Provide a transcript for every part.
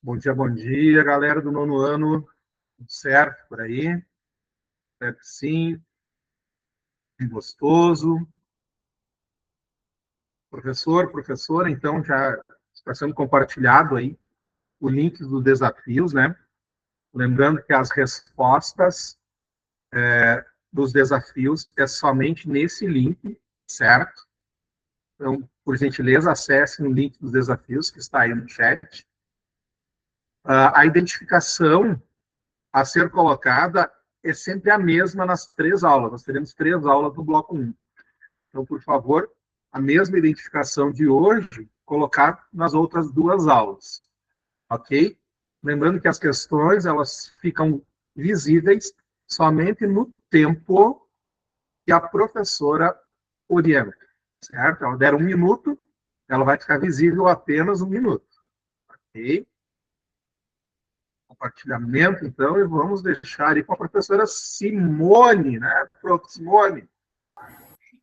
Bom dia, galera do nono ano. Tudo certo por aí? Espero que sim. Bem gostoso. Professora, então já está sendo compartilhado aí o link dos desafios, né? Lembrando que as respostas dos desafios é somente nesse link, certo? Então, por gentileza, acesse o link dos desafios que está aí no chat. A identificação a ser colocada é sempre a mesma nas 3 aulas. Nós teremos 3 aulas do bloco 1. Então, por favor, a mesma identificação de hoje, colocar nas outras 2 aulas. Ok? Lembrando que as questões, elas ficam visíveis somente no tempo que a professora orienta. Certo? Ela der 1 minuto, ela vai ficar visível apenas 1 minuto. Ok? Compartilhamento, então, e vamos deixar aí com a professora Simone, né? Prof. Simone.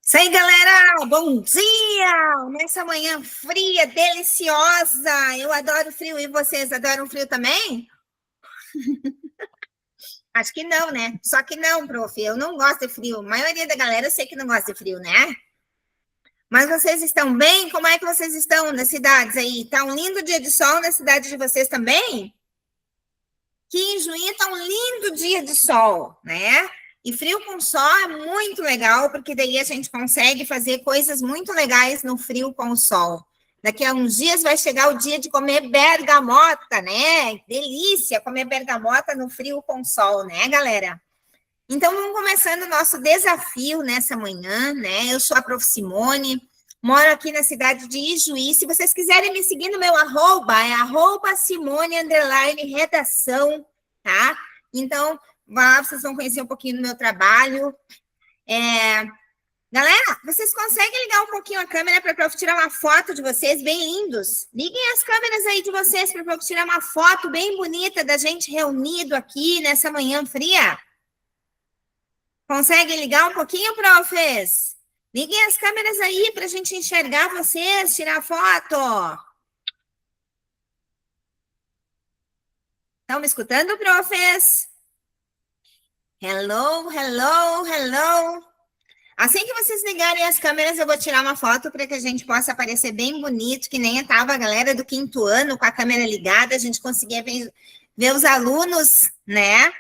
Isso aí, galera! Bom dia! Nessa manhã fria, deliciosa! Eu adoro frio, e vocês adoram frio também? Acho que não, né? Só que não, prof, eu não gosto de frio. A maioria da galera eu sei que não gosta de frio, né? Mas vocês estão bem? Como é que vocês estão nas cidades aí? Tá um lindo dia de sol na cidade de vocês também? Que em Juí tá um lindo dia de sol, né? E frio com sol é muito legal, porque daí a gente consegue fazer coisas muito legais no frio com o sol. Daqui a uns dias vai chegar o dia de comer bergamota, né? Delícia comer bergamota no frio com sol, né, galera? Então, vamos começando o nosso desafio nessa manhã, né? Eu sou a Prof. Simone, moro aqui na cidade de Ijuí. Se vocês quiserem me seguir no meu arroba, é @Simone_redação, tá? Então, lá vocês vão conhecer um pouquinho do meu trabalho. Galera, vocês conseguem ligar um pouquinho a câmera para a Prof tirar uma foto de vocês bem lindos? Liguem as câmeras aí de vocês para a Prof tirar uma foto bem bonita da gente reunido aqui nessa manhã fria. Conseguem ligar um pouquinho, profs? Liguem as câmeras aí para a gente enxergar vocês, tirar foto. Estão me escutando, profs? Hello, hello, hello. Assim que vocês ligarem as câmeras, eu vou tirar uma foto para que a gente possa aparecer bem bonito, que nem estava a galera do 5º ano com a câmera ligada, a gente conseguia ver os alunos, né?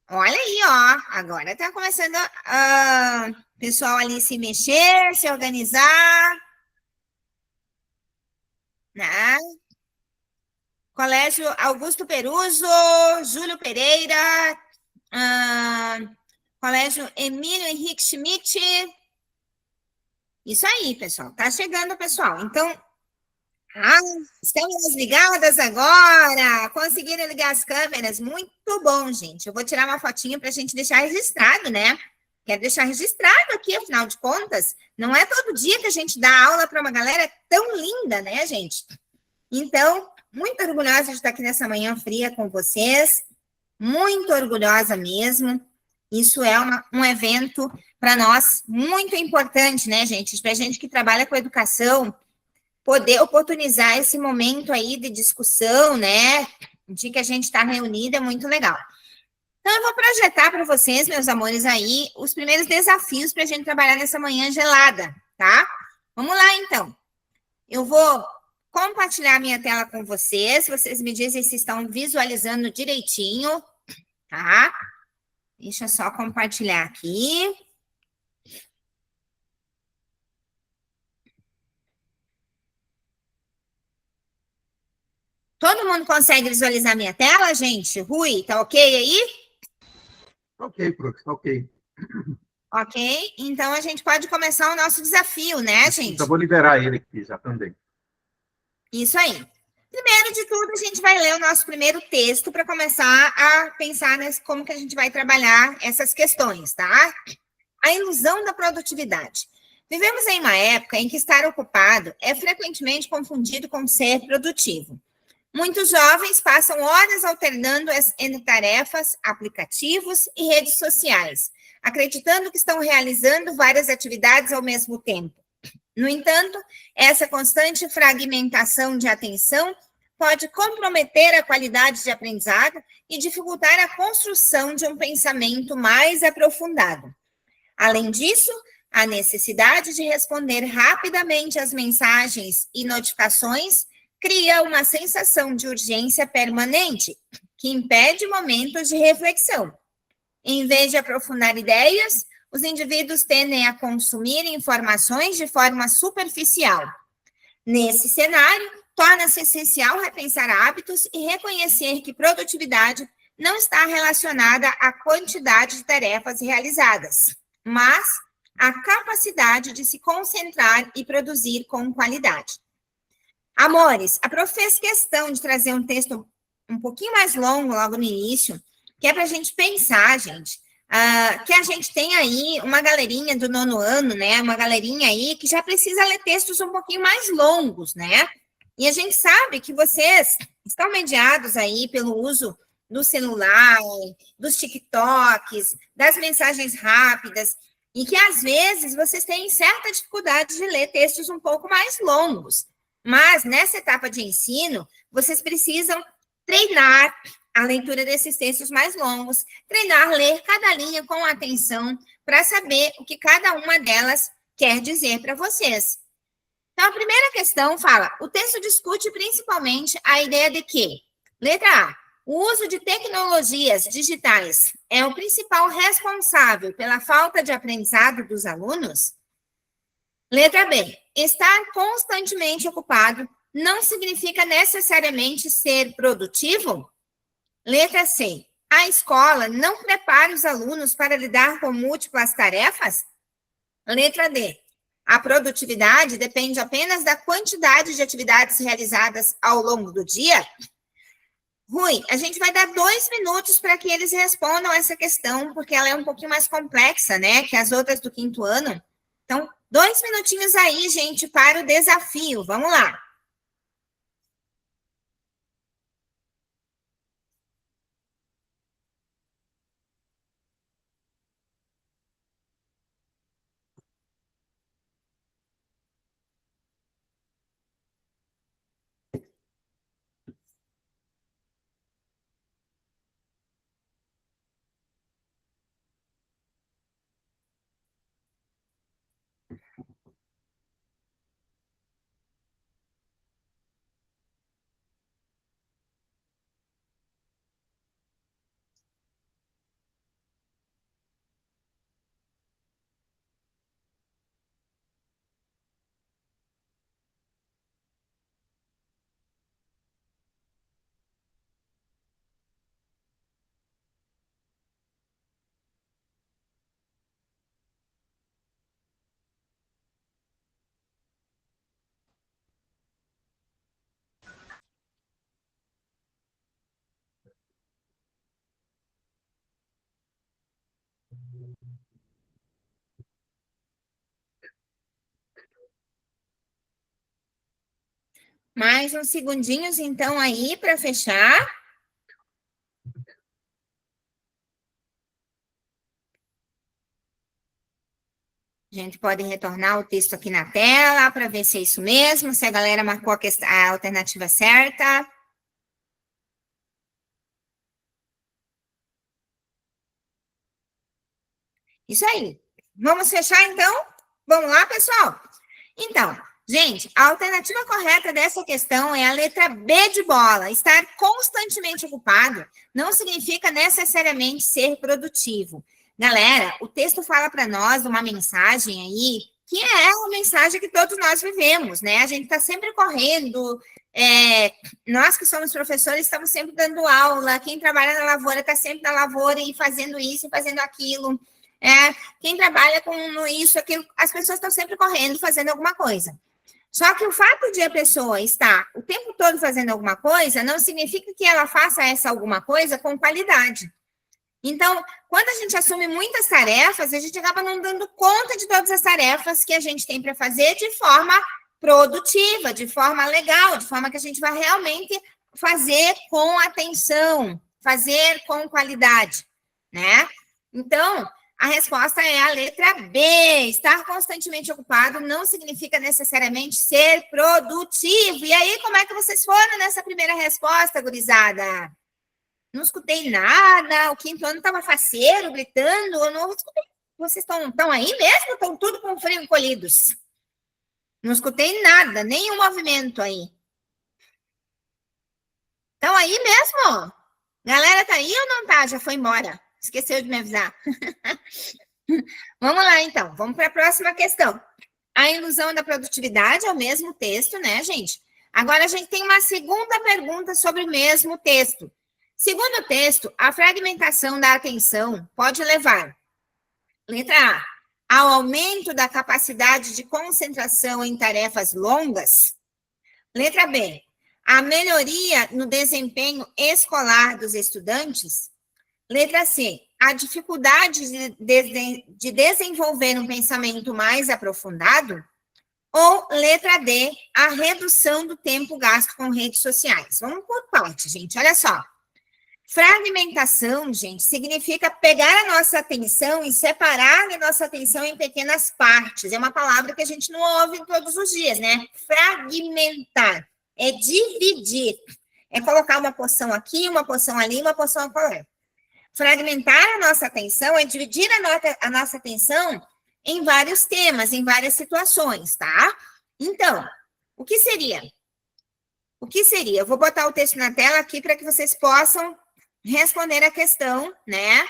Olha aí, ó, agora está começando o pessoal ali se mexer, se organizar, né? Colégio Augusto Peruso, Júlio Pereira, Colégio Emílio Henrique Schmidt. Isso aí, pessoal, tá chegando, pessoal. Então, estamos ligadas agora, conseguiram ligar as câmeras, muito bom, gente. Eu vou tirar uma fotinha para a gente deixar registrado, né? Quero deixar registrado aqui, afinal de contas, não é todo dia que a gente dá aula para uma galera tão linda, né, gente? Então, muito orgulhosa de estar aqui nessa manhã fria com vocês, muito orgulhosa mesmo. Isso é um evento para nós muito importante, né, gente? Para a gente que trabalha com educação, poder oportunizar esse momento aí de discussão, né, de que a gente está reunida é muito legal. Então, eu vou projetar para vocês, meus amores, aí, os primeiros desafios para a gente trabalhar nessa manhã gelada, tá? Vamos lá, então. Eu vou compartilhar minha tela com vocês me dizem se estão visualizando direitinho, tá? Deixa eu só compartilhar aqui. Todo mundo consegue visualizar minha tela, gente? Rui, tá ok aí? Ok, prof, ok. Ok, então a gente pode começar o nosso desafio, né, gente? Já vou liberar ele aqui já também. Isso aí. Primeiro de tudo, a gente vai ler o nosso primeiro texto para começar a pensar como que a gente vai trabalhar essas questões, tá? A ilusão da produtividade. Vivemos em uma época em que estar ocupado é frequentemente confundido com ser produtivo. Muitos jovens passam horas alternando entre tarefas, aplicativos e redes sociais, acreditando que estão realizando várias atividades ao mesmo tempo. No entanto, essa constante fragmentação de atenção pode comprometer a qualidade de aprendizado e dificultar a construção de um pensamento mais aprofundado. Além disso, a necessidade de responder rapidamente às mensagens e notificações cria uma sensação de urgência permanente, que impede momentos de reflexão. Em vez de aprofundar ideias, os indivíduos tendem a consumir informações de forma superficial. Nesse cenário, torna-se essencial repensar hábitos e reconhecer que produtividade não está relacionada à quantidade de tarefas realizadas, mas à capacidade de se concentrar e produzir com qualidade. Amores, a prof fez questão de trazer um texto um pouquinho mais longo logo no início, que é para a gente pensar, gente, que a gente tem aí uma galerinha do 9º ano, né? Uma galerinha aí que já precisa ler textos um pouquinho mais longos, né? E a gente sabe que vocês estão mediados aí pelo uso do celular, dos TikToks, das mensagens rápidas, e que às vezes vocês têm certa dificuldade de ler textos um pouco mais longos. Mas nessa etapa de ensino, vocês precisam treinar a leitura desses textos mais longos, treinar ler cada linha com atenção para saber o que cada uma delas quer dizer para vocês. Então, a primeira questão fala, o texto discute principalmente a ideia de que, letra A, o uso de tecnologias digitais é o principal responsável pela falta de aprendizado dos alunos? Letra B, estar constantemente ocupado não significa necessariamente ser produtivo? Letra C, a escola não prepara os alunos para lidar com múltiplas tarefas? Letra D, a produtividade depende apenas da quantidade de atividades realizadas ao longo do dia? Rui, a gente vai dar 2 minutos para que eles respondam essa questão, porque ela é um pouquinho mais complexa, né, que as outras do 5º ano. Então, 2 minutinhos aí, gente, para o desafio. Vamos lá. Mais uns segundinhos, então, aí, para fechar. A gente pode retornar o texto aqui na tela para ver se é isso mesmo, se a galera marcou a alternativa certa. Isso aí. Vamos fechar, então? Vamos lá, pessoal? Então, gente, a alternativa correta dessa questão é a letra B de bola. Estar constantemente ocupado não significa necessariamente ser produtivo. Galera, o texto fala para nós uma mensagem aí, que é uma mensagem que todos nós vivemos, né? A gente está sempre correndo, nós que somos professores estamos sempre dando aula, quem trabalha na lavoura está sempre na lavoura e fazendo isso e fazendo aquilo. Quem trabalha com isso, aquilo, as pessoas estão sempre correndo, fazendo alguma coisa. Só que o fato de a pessoa estar o tempo todo fazendo alguma coisa não significa que ela faça essa alguma coisa com qualidade. Então, quando a gente assume muitas tarefas, a gente acaba não dando conta de todas as tarefas que a gente tem para fazer de forma produtiva, de forma legal, de forma que a gente vai realmente fazer com atenção, fazer com qualidade, né? Então, A resposta é a letra B. Estar constantemente ocupado não significa necessariamente ser produtivo. E aí, como é que vocês foram nessa primeira resposta, gurizada? Não escutei nada, o quinto ano estava faceiro, gritando, eu não escutei. Vocês estão aí mesmo? Estão tudo com frio encolhidos. Não escutei nada, nenhum movimento aí. Estão aí mesmo? Galera, tá aí ou não tá? Já foi embora. Esqueceu de me avisar. Vamos lá, então. Vamos para a próxima questão. A ilusão da produtividade é o mesmo texto, né, gente? Agora a gente tem uma segunda pergunta sobre o mesmo texto. Segundo o texto, a fragmentação da atenção pode levar, letra A, ao aumento da capacidade de concentração em tarefas longas. Letra B, a melhoria no desempenho escolar dos estudantes. Letra C, a dificuldade de desenvolver um pensamento mais aprofundado. Ou letra D, a redução do tempo gasto com redes sociais. Vamos por parte, gente. Olha só. Fragmentação, gente, significa pegar a nossa atenção e separar a nossa atenção em pequenas partes. É uma palavra que a gente não ouve todos os dias, né? Fragmentar. É dividir. É colocar uma porção aqui, uma porção ali, uma porção acolá. Fragmentar a nossa atenção é dividir a nossa atenção em vários temas, em várias situações, tá? Então, o que seria? O que seria? Eu vou botar o texto na tela aqui para que vocês possam responder a questão, né?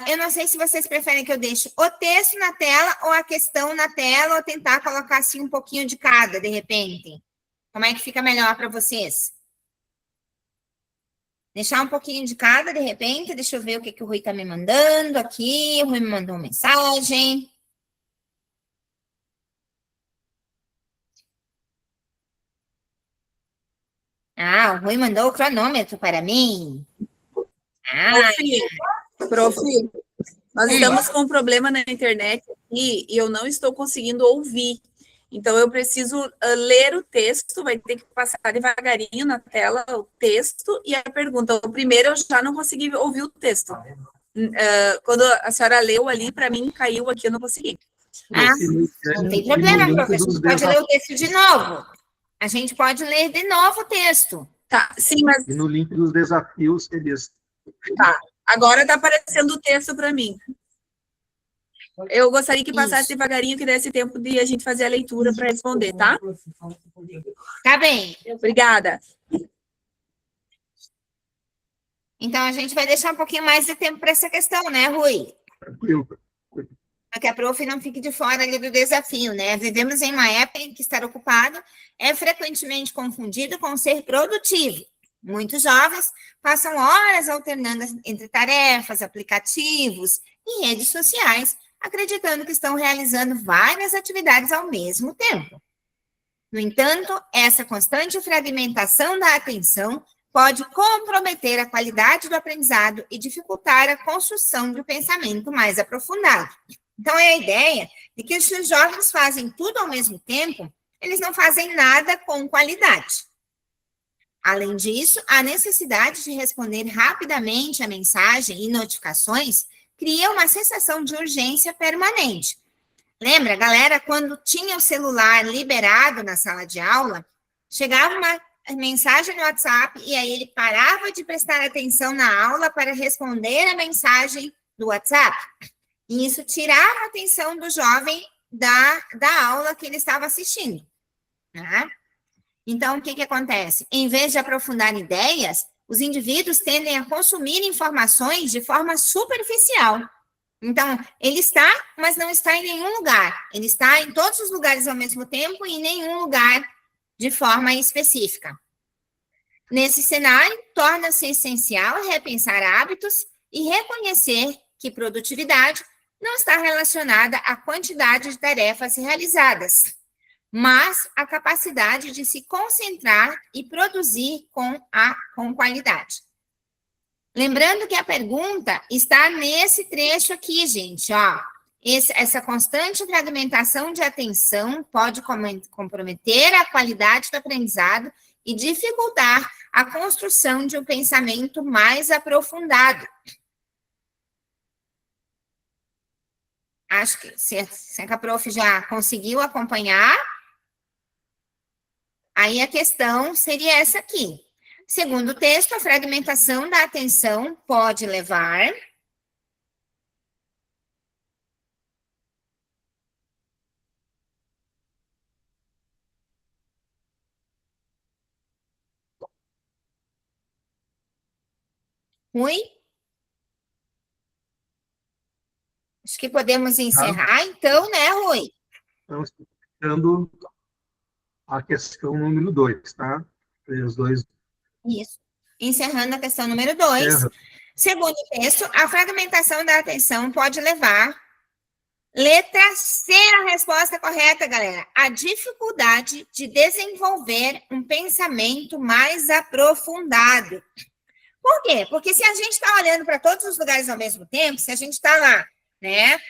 Eu não sei se vocês preferem que eu deixe o texto na tela ou a questão na tela, ou tentar colocar assim um pouquinho de cada, de repente. Como é que fica melhor para vocês? Deixar um pouquinho de cada, de repente. Deixa eu ver o que o Rui está me mandando aqui. O Rui me mandou uma mensagem. Ah, o Rui mandou o cronômetro para mim. Prof, nós estamos com um problema na internet aqui e eu não estou conseguindo ouvir. Então, eu preciso ler o texto, vai ter que passar devagarinho na tela o texto e a pergunta. O primeiro, eu já não consegui ouvir o texto. Quando a senhora leu ali, para mim, caiu aqui, eu não consegui. Não tem problema, professor. Pode ler o texto de novo. A gente pode ler de novo o texto. Tá, sim, mas... E no link dos desafios, eles... Tá, agora está aparecendo o texto para mim. Eu gostaria que passasse devagarinho, que desse tempo de a gente fazer a leitura para responder, tá? Tá bem. Obrigada. Então, a gente vai deixar um pouquinho mais de tempo para essa questão, né, Rui? Tranquilo. Para que a prof não fique de fora ali do desafio, né? Vivemos em uma época em que estar ocupado é frequentemente confundido com ser produtivo. Muitos jovens passam horas alternando entre tarefas, aplicativos e redes sociais, acreditando que estão realizando várias atividades ao mesmo tempo. No entanto, essa constante fragmentação da atenção pode comprometer a qualidade do aprendizado e dificultar a construção de um pensamento mais aprofundado. Então, é a ideia de que se os jovens fazem tudo ao mesmo tempo, eles não fazem nada com qualidade. Além disso, a necessidade de responder rapidamente a mensagem e notificações cria uma sensação de urgência permanente. Lembra, galera, quando tinha o celular liberado na sala de aula, chegava uma mensagem no WhatsApp e aí ele parava de prestar atenção na aula para responder a mensagem do WhatsApp. E isso tirava a atenção do jovem da aula que ele estava assistindo, né? Então, o que acontece? Em vez de aprofundar ideias, os indivíduos tendem a consumir informações de forma superficial. Então, ele está, mas não está em nenhum lugar. Ele está em todos os lugares ao mesmo tempo e em nenhum lugar de forma específica. Nesse cenário, torna-se essencial repensar hábitos e reconhecer que produtividade não está relacionada à quantidade de tarefas realizadas, mas à capacidade de se concentrar e produzir com qualidade. Lembrando que a pergunta está nesse trecho aqui, gente, ó. Essa constante fragmentação de atenção pode comprometer a qualidade do aprendizado e dificultar a construção de um pensamento mais aprofundado. Acho que se a prof já conseguiu acompanhar, aí a questão seria essa aqui. Segundo o texto, a fragmentação da atenção pode levar Rui? Acho que podemos encerrar, então, né, Rui? Então, explicando a questão número 2, tá? Os dois. Isso. Encerrando a questão número 2. Segundo o texto, a fragmentação da atenção pode levar. Letra C, a resposta correta, galera. A dificuldade de desenvolver um pensamento mais aprofundado. Por quê? Porque se a gente está olhando para todos os lugares ao mesmo tempo, se a gente está lá, né?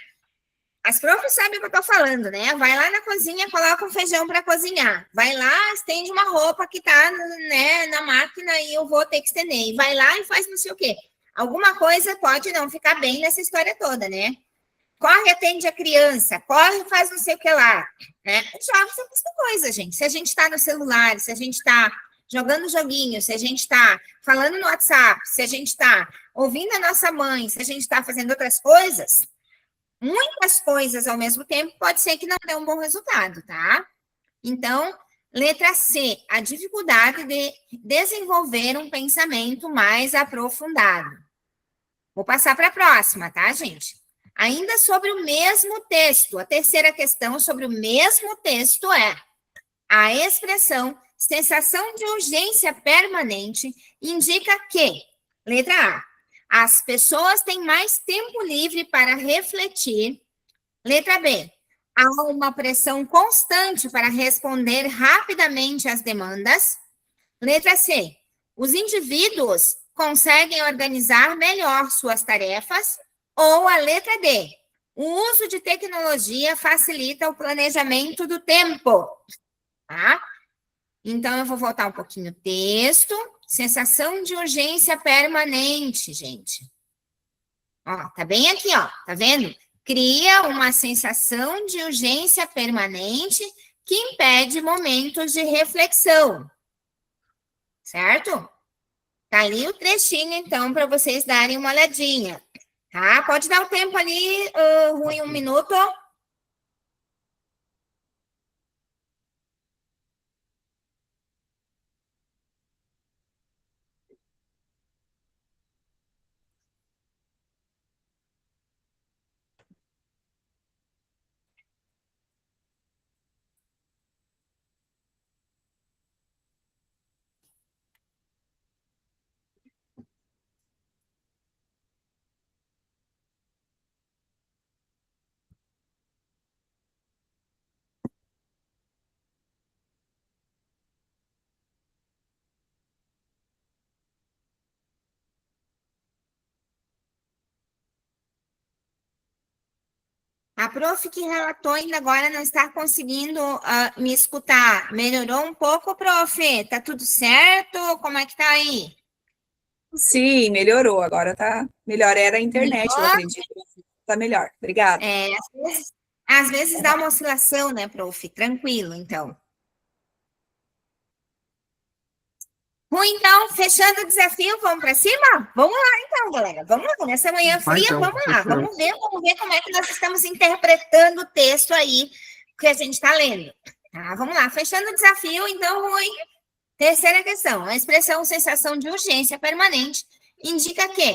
As profs sabem o que eu estou falando, né? Vai lá na cozinha, coloca um feijão para cozinhar. Vai lá, estende uma roupa que está, né, na máquina e eu vou ter que estender. E vai lá e faz não sei o quê. Alguma coisa pode não ficar bem nessa história toda, né? Corre, atende a criança. Corre, faz não sei o que lá. Né? Jogos é a mesma coisa, gente. Se a gente está no celular, se a gente está jogando joguinho, se a gente está falando no WhatsApp, se a gente está ouvindo a nossa mãe, se a gente está fazendo outras coisas, muitas coisas ao mesmo tempo, pode ser que não dê um bom resultado, tá? Então, letra C, a dificuldade de desenvolver um pensamento mais aprofundado. Vou passar para a próxima, tá, gente? Ainda sobre o mesmo texto, a terceira questão sobre o mesmo texto é a expressão sensação de urgência permanente indica que, letra A, as pessoas têm mais tempo livre para refletir. Letra B, há uma pressão constante para responder rapidamente às demandas. Letra C, os indivíduos conseguem organizar melhor suas tarefas. Ou a letra D, o uso de tecnologia facilita o planejamento do tempo. Tá? Então, eu vou voltar um pouquinho o texto. Sensação de urgência permanente, gente. Ó, tá bem aqui, ó. Tá vendo? Cria uma sensação de urgência permanente que impede momentos de reflexão. Certo? Tá ali o trechinho, então, para vocês darem uma olhadinha. Tá? Pode dar o tempo ali, Rui, 1 minuto. A prof que relatou ainda agora não está conseguindo me escutar. Melhorou um pouco, prof? Tá tudo certo? Como é que tá aí? Sim, melhorou. Agora tá melhor. Era a internet, eu acredito. Tá melhor. Obrigada. Às vezes dá uma oscilação, né, prof? Tranquilo, então. Bom, então, fechando o desafio, vamos para cima? Vamos lá, então, galera. Vamos lá, nessa manhã fria, então, vamos lá. Vamos ver como é que nós estamos interpretando o texto aí que a gente está lendo. Tá, vamos lá, fechando o desafio, então, Rui. Terceira questão. A expressão sensação de urgência permanente indica que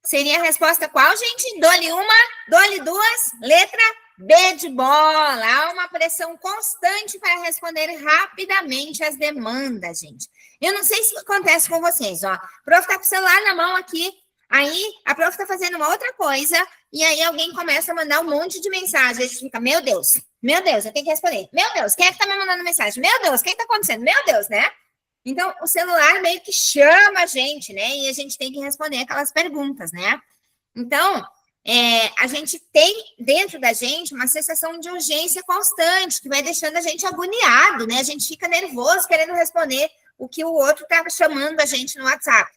seria a resposta qual, gente? Dou-lhe uma, dou-lhe duas, letra B de bola. Há uma pressão constante para responder rapidamente às demandas, gente. Eu não sei se acontece com vocês, ó. O prof tá com o celular na mão aqui, aí a prof tá fazendo uma outra coisa, e aí alguém começa a mandar um monte de mensagem. A gente fica, meu Deus, eu tenho que responder. Meu Deus, quem é que tá me mandando mensagem? Meu Deus, o que tá acontecendo? Meu Deus, né? Então, o celular meio que chama a gente, né? E a gente tem que responder aquelas perguntas, né? Então, a gente tem dentro da gente uma sensação de urgência constante, que vai deixando a gente agoniado, né? A gente fica nervoso querendo responder o que o outro está chamando a gente no WhatsApp.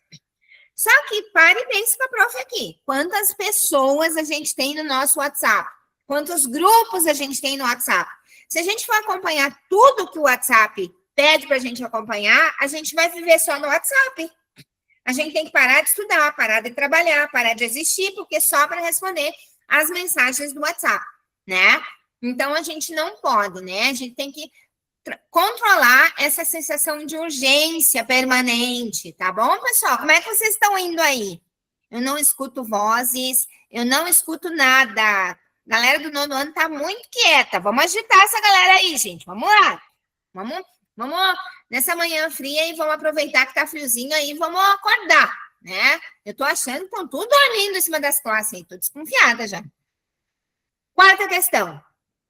Só que pare e pense para a prof aqui. Quantas pessoas a gente tem no nosso WhatsApp? quantos grupos a gente tem no WhatsApp. Se a gente for acompanhar tudo que o WhatsApp pede para a gente acompanhar, a gente vai viver só no WhatsApp. A gente tem que parar de estudar, parar de trabalhar, parar de existir, porque só para responder as mensagens do WhatsApp, né? Então, a gente não pode, né? A gente tem que controlar essa sensação de urgência permanente, tá bom, pessoal? Como é que vocês estão indo aí? Eu não escuto vozes, eu não escuto nada. A galera do 9º ano tá muito quieta. Vamos agitar essa galera aí, gente. Vamos lá. Vamos nessa manhã fria e vamos aproveitar que tá friozinho aí, vamos acordar, né? Eu tô achando que estão tudo dormindo em cima das classes aí, tô desconfiada já. Quarta questão.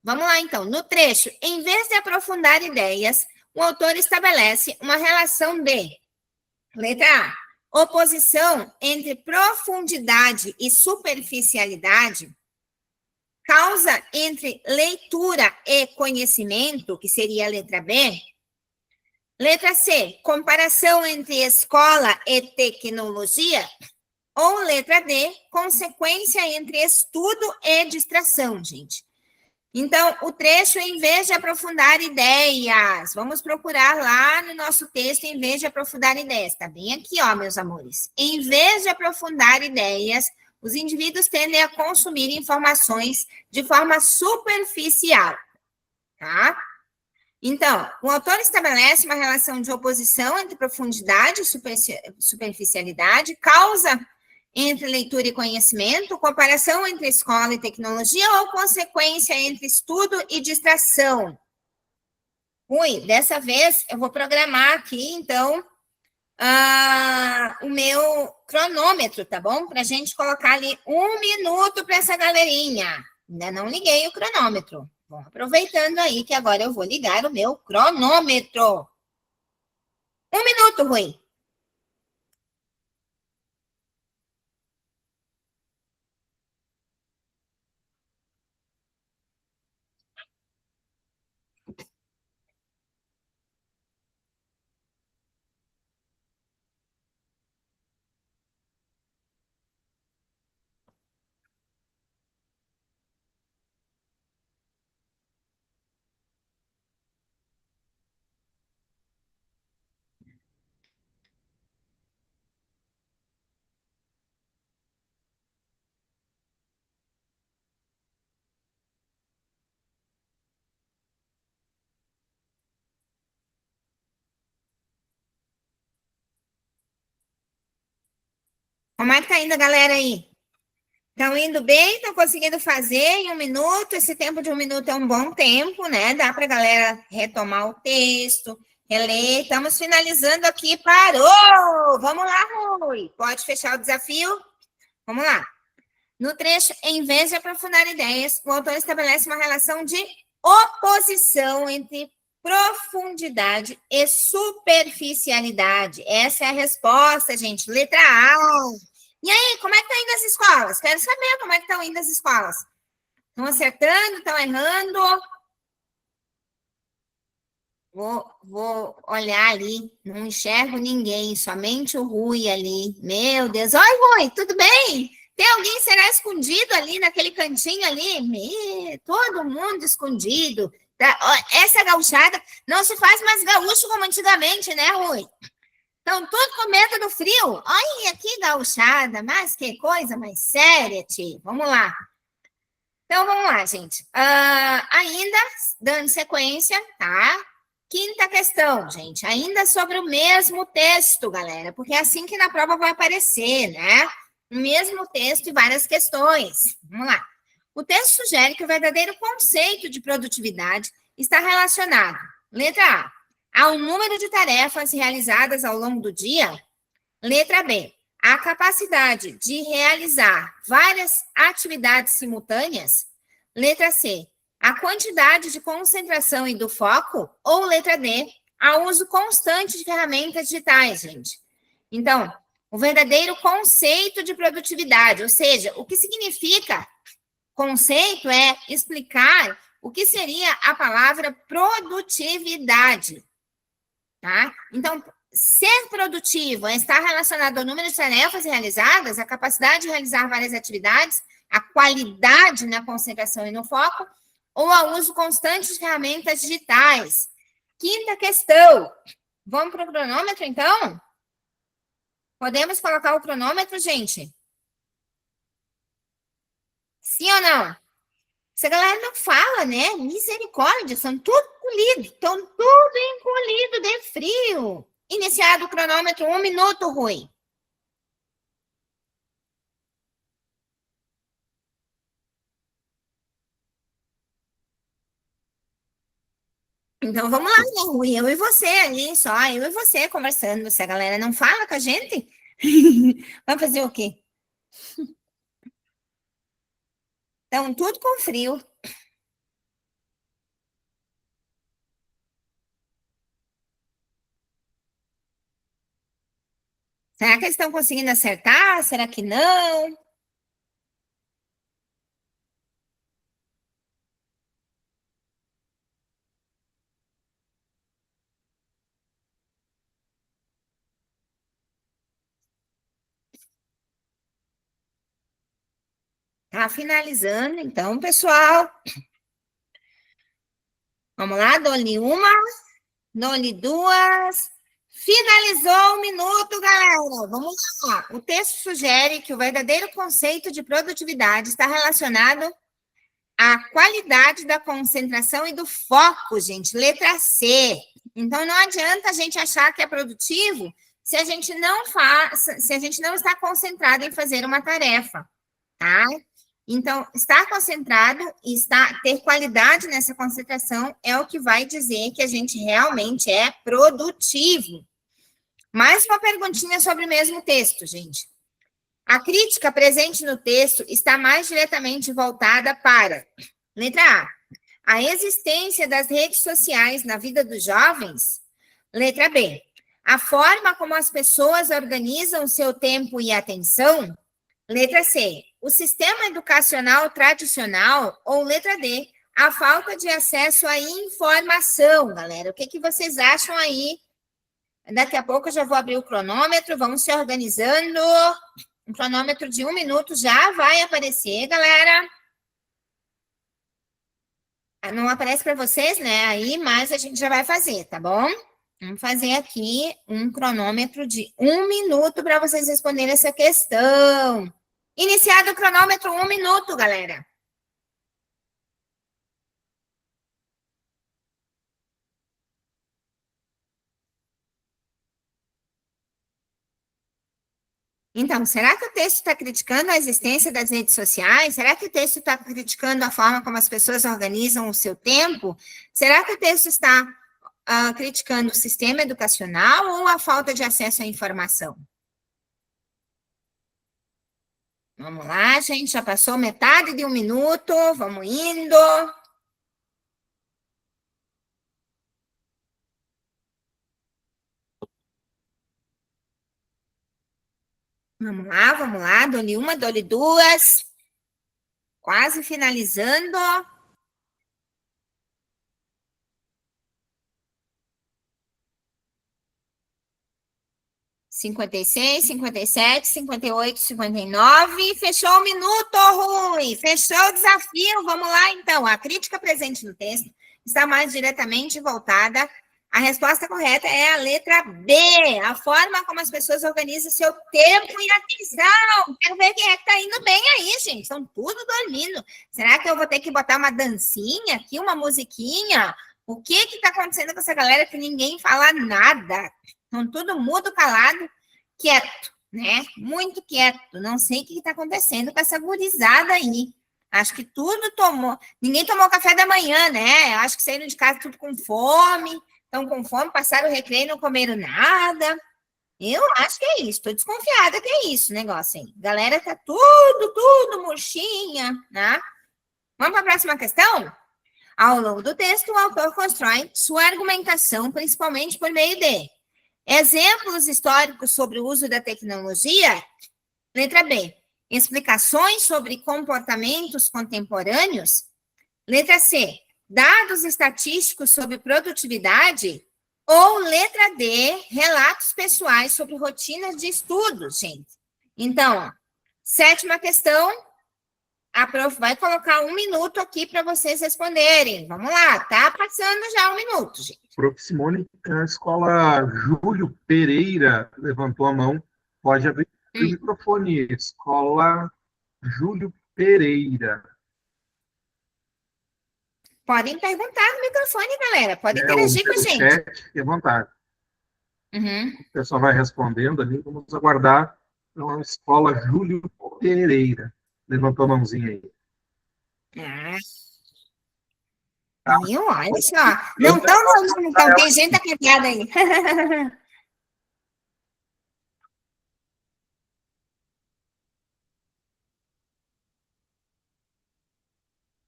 Vamos lá, então. No trecho, em vez de aprofundar ideias, o autor estabelece uma relação de, letra A, oposição entre profundidade e superficialidade, causa entre leitura e conhecimento, que seria a letra B. Letra C, comparação entre escola e tecnologia. Ou letra D, consequência entre estudo e distração, gente. Então, o trecho, em vez de aprofundar ideias, vamos procurar lá no nosso texto, em vez de aprofundar ideias. Está bem aqui, ó, meus amores. Em vez de aprofundar ideias, os indivíduos tendem a consumir informações de forma superficial, tá? Então, o autor estabelece uma relação de oposição entre profundidade e superficialidade, causa entre leitura e conhecimento, comparação entre escola e tecnologia ou consequência entre estudo e distração. Ui, dessa vez eu vou programar aqui, então, o meu cronômetro, tá bom? Para a gente colocar ali 1 minuto para essa galerinha. Ainda não liguei o cronômetro. Bom, aproveitando aí que agora eu vou ligar o meu cronômetro. 1 minuto, Rui. Como é que tá indo a galera aí? Estão indo bem? Estão conseguindo fazer em 1 minuto? Esse tempo de 1 minuto é um bom tempo, né? Dá para a galera retomar o texto, reler. Estamos finalizando aqui. Parou! Vamos lá, Rui. Pode fechar o desafio? Vamos lá. No trecho, em vez de aprofundar ideias, o autor estabelece uma relação de oposição entre profundidade e superficialidade. Essa é a resposta, gente. Letra A. E aí, como é que estão indo as escolas? Quero saber como é que estão indo as escolas. Estão acertando? Estão errando? Vou olhar ali. Não enxergo ninguém, somente o Rui ali. Meu Deus. Oi, Rui, tudo bem? Tem alguém, será escondido ali naquele cantinho ali? Todo mundo escondido. Essa gauchada não se faz mais gaúcho como antigamente, né, Rui? Estão todos com medo do frio. Olha que gauchada, mas que coisa mais séria, tio. Vamos lá. Então, vamos lá, gente. Ainda dando sequência, tá? Quinta questão, gente. Ainda sobre o mesmo texto, galera, porque é assim que na prova vai aparecer, né? O mesmo texto e várias questões. Vamos lá. O texto sugere que o verdadeiro conceito de produtividade está relacionado, letra A, ao número de tarefas realizadas ao longo do dia. Letra B, a capacidade de realizar várias atividades simultâneas. Letra C, a quantidade de concentração e do foco. Ou letra D, ao uso constante de ferramentas digitais, gente. Então, o verdadeiro conceito de produtividade, ou seja, o que significa conceito é explicar o que seria a palavra produtividade, tá? Então, ser produtivo é estar relacionado ao número de tarefas realizadas, a capacidade de realizar várias atividades a qualidade na concentração e no foco, ou ao uso constante de ferramentas digitais. Quinta questão. Vamos para o cronômetro, então? Podemos colocar o cronômetro, gente? Sim ou não? Essa galera não fala, né? Misericórdia, são tudo encolhidos. Estão tudo encolhido de frio. Iniciado o cronômetro, 1 minuto, Rui. Então, vamos lá, né, Rui? Eu e você ali, só eu e você conversando. Se a galera não fala com a gente, vamos fazer o quê? Estão tudo com frio. Será que eles estão conseguindo acertar? Será que não? Tá finalizando, então, pessoal. Vamos lá, dou-lhe uma, dou-lhe duas. Finalizou o minuto, galera. Vamos lá. O texto sugere que o verdadeiro conceito de produtividade está relacionado à qualidade da concentração e do foco, gente. Letra C. Então, não adianta a gente achar que é produtivo se a gente não está concentrado em fazer uma tarefa, tá? Então, estar concentrado e ter qualidade nessa concentração é o que vai dizer que a gente realmente é produtivo. Mais uma perguntinha sobre o mesmo texto, gente. A crítica presente no texto está mais diretamente voltada para, letra A existência das redes sociais na vida dos jovens. Letra B, a forma como as pessoas organizam seu tempo e atenção. Letra C, o sistema educacional tradicional. Ou letra D, a falta de acesso à informação, galera. O que vocês acham aí? Daqui a pouco eu já vou abrir o cronômetro, vamos se organizando. Um cronômetro de 1 minuto já vai aparecer, galera. Não aparece para vocês, né? Aí, mas a gente já vai fazer, tá bom? Vamos fazer aqui um cronômetro de 1 minuto para vocês responderem essa questão. Iniciado o cronômetro, 1 minuto, galera. Então, será que o texto está criticando a existência das redes sociais? Será que o texto está criticando a forma como as pessoas organizam o seu tempo? Será que o texto está criticando o sistema educacional ou a falta de acesso à informação? Vamos lá, gente, já passou metade de 1 minuto, vamos indo. Vamos lá, dou-lhe uma, dou-lhe duas. Quase finalizando. Cinquenta e seis, 57, 58, 59. Fechou o minuto, Rui. Fechou o desafio. Vamos lá, então. A crítica presente no texto está mais diretamente voltada. A resposta correta é a letra B. A forma como as pessoas organizam seu tempo e atenção. Quero ver quem é que está indo bem aí, gente. Estão tudo dormindo. Será que eu vou ter que botar uma dancinha aqui, uma musiquinha? O que está acontecendo com essa galera que ninguém fala nada? Estão tudo mudo, calado, quieto, né? Muito quieto. Não sei o que está acontecendo com essa gurizada aí. Acho que tudo tomou. Ninguém tomou café da manhã, né? Acho que saíram de casa tudo com fome. Estão com fome, passaram o recreio e não comeram nada. Eu acho que é isso. Estou desconfiada que é isso o negócio aí. Galera tá tudo murchinha, né? Vamos para a próxima questão? Ao longo do texto, o autor constrói sua argumentação, principalmente por meio de exemplos históricos sobre o uso da tecnologia. Letra B, explicações sobre comportamentos contemporâneos. Letra C, dados estatísticos sobre produtividade. Ou letra D, relatos pessoais sobre rotinas de estudos, gente. Então, sétima questão, A prof vai colocar 1 minuto aqui para vocês responderem. Vamos lá, tá passando já 1 minuto, gente. Prof. Simone, a escola Júlio Pereira levantou a mão. Pode abrir o microfone. Escola Júlio Pereira. Podem perguntar no microfone, galera. Podem interagir com a gente. Chat, fique à vontade. O pessoal vai respondendo ali. Vamos aguardar. Então, a escola Júlio Pereira. Levantou a mãozinha aí. Viu? Olha só. Não estão. Tem gente acatada aí.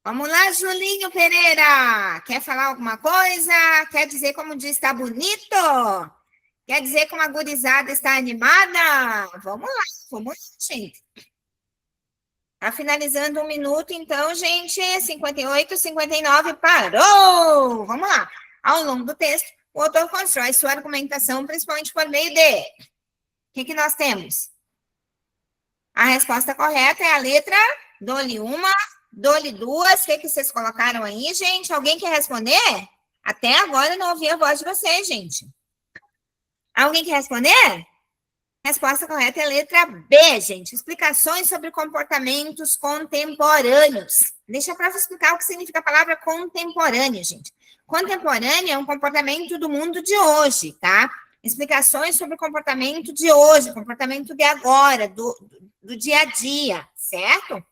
Vamos lá, Julinho Pereira. Quer falar alguma coisa? Quer dizer como diz, está bonito? Quer dizer como a gurizada está animada? Vamos lá, gente. Tá finalizando 1 minuto, então, gente. 58, 59, parou! Vamos lá. Ao longo do texto, o autor constrói sua argumentação, principalmente por meio de... O que nós temos? A resposta correta é a letra... Dou-lhe uma, dou-lhe duas. O que vocês colocaram aí, gente? Alguém quer responder? Até agora eu não ouvi a voz de vocês, gente. Alguém quer responder? Resposta correta é a letra B, gente. Explicações sobre comportamentos contemporâneos. Deixa para explicar o que significa a palavra contemporâneo, gente. Contemporâneo é um comportamento do mundo de hoje, tá? Explicações sobre o comportamento de hoje, comportamento de agora, do dia a dia, certo?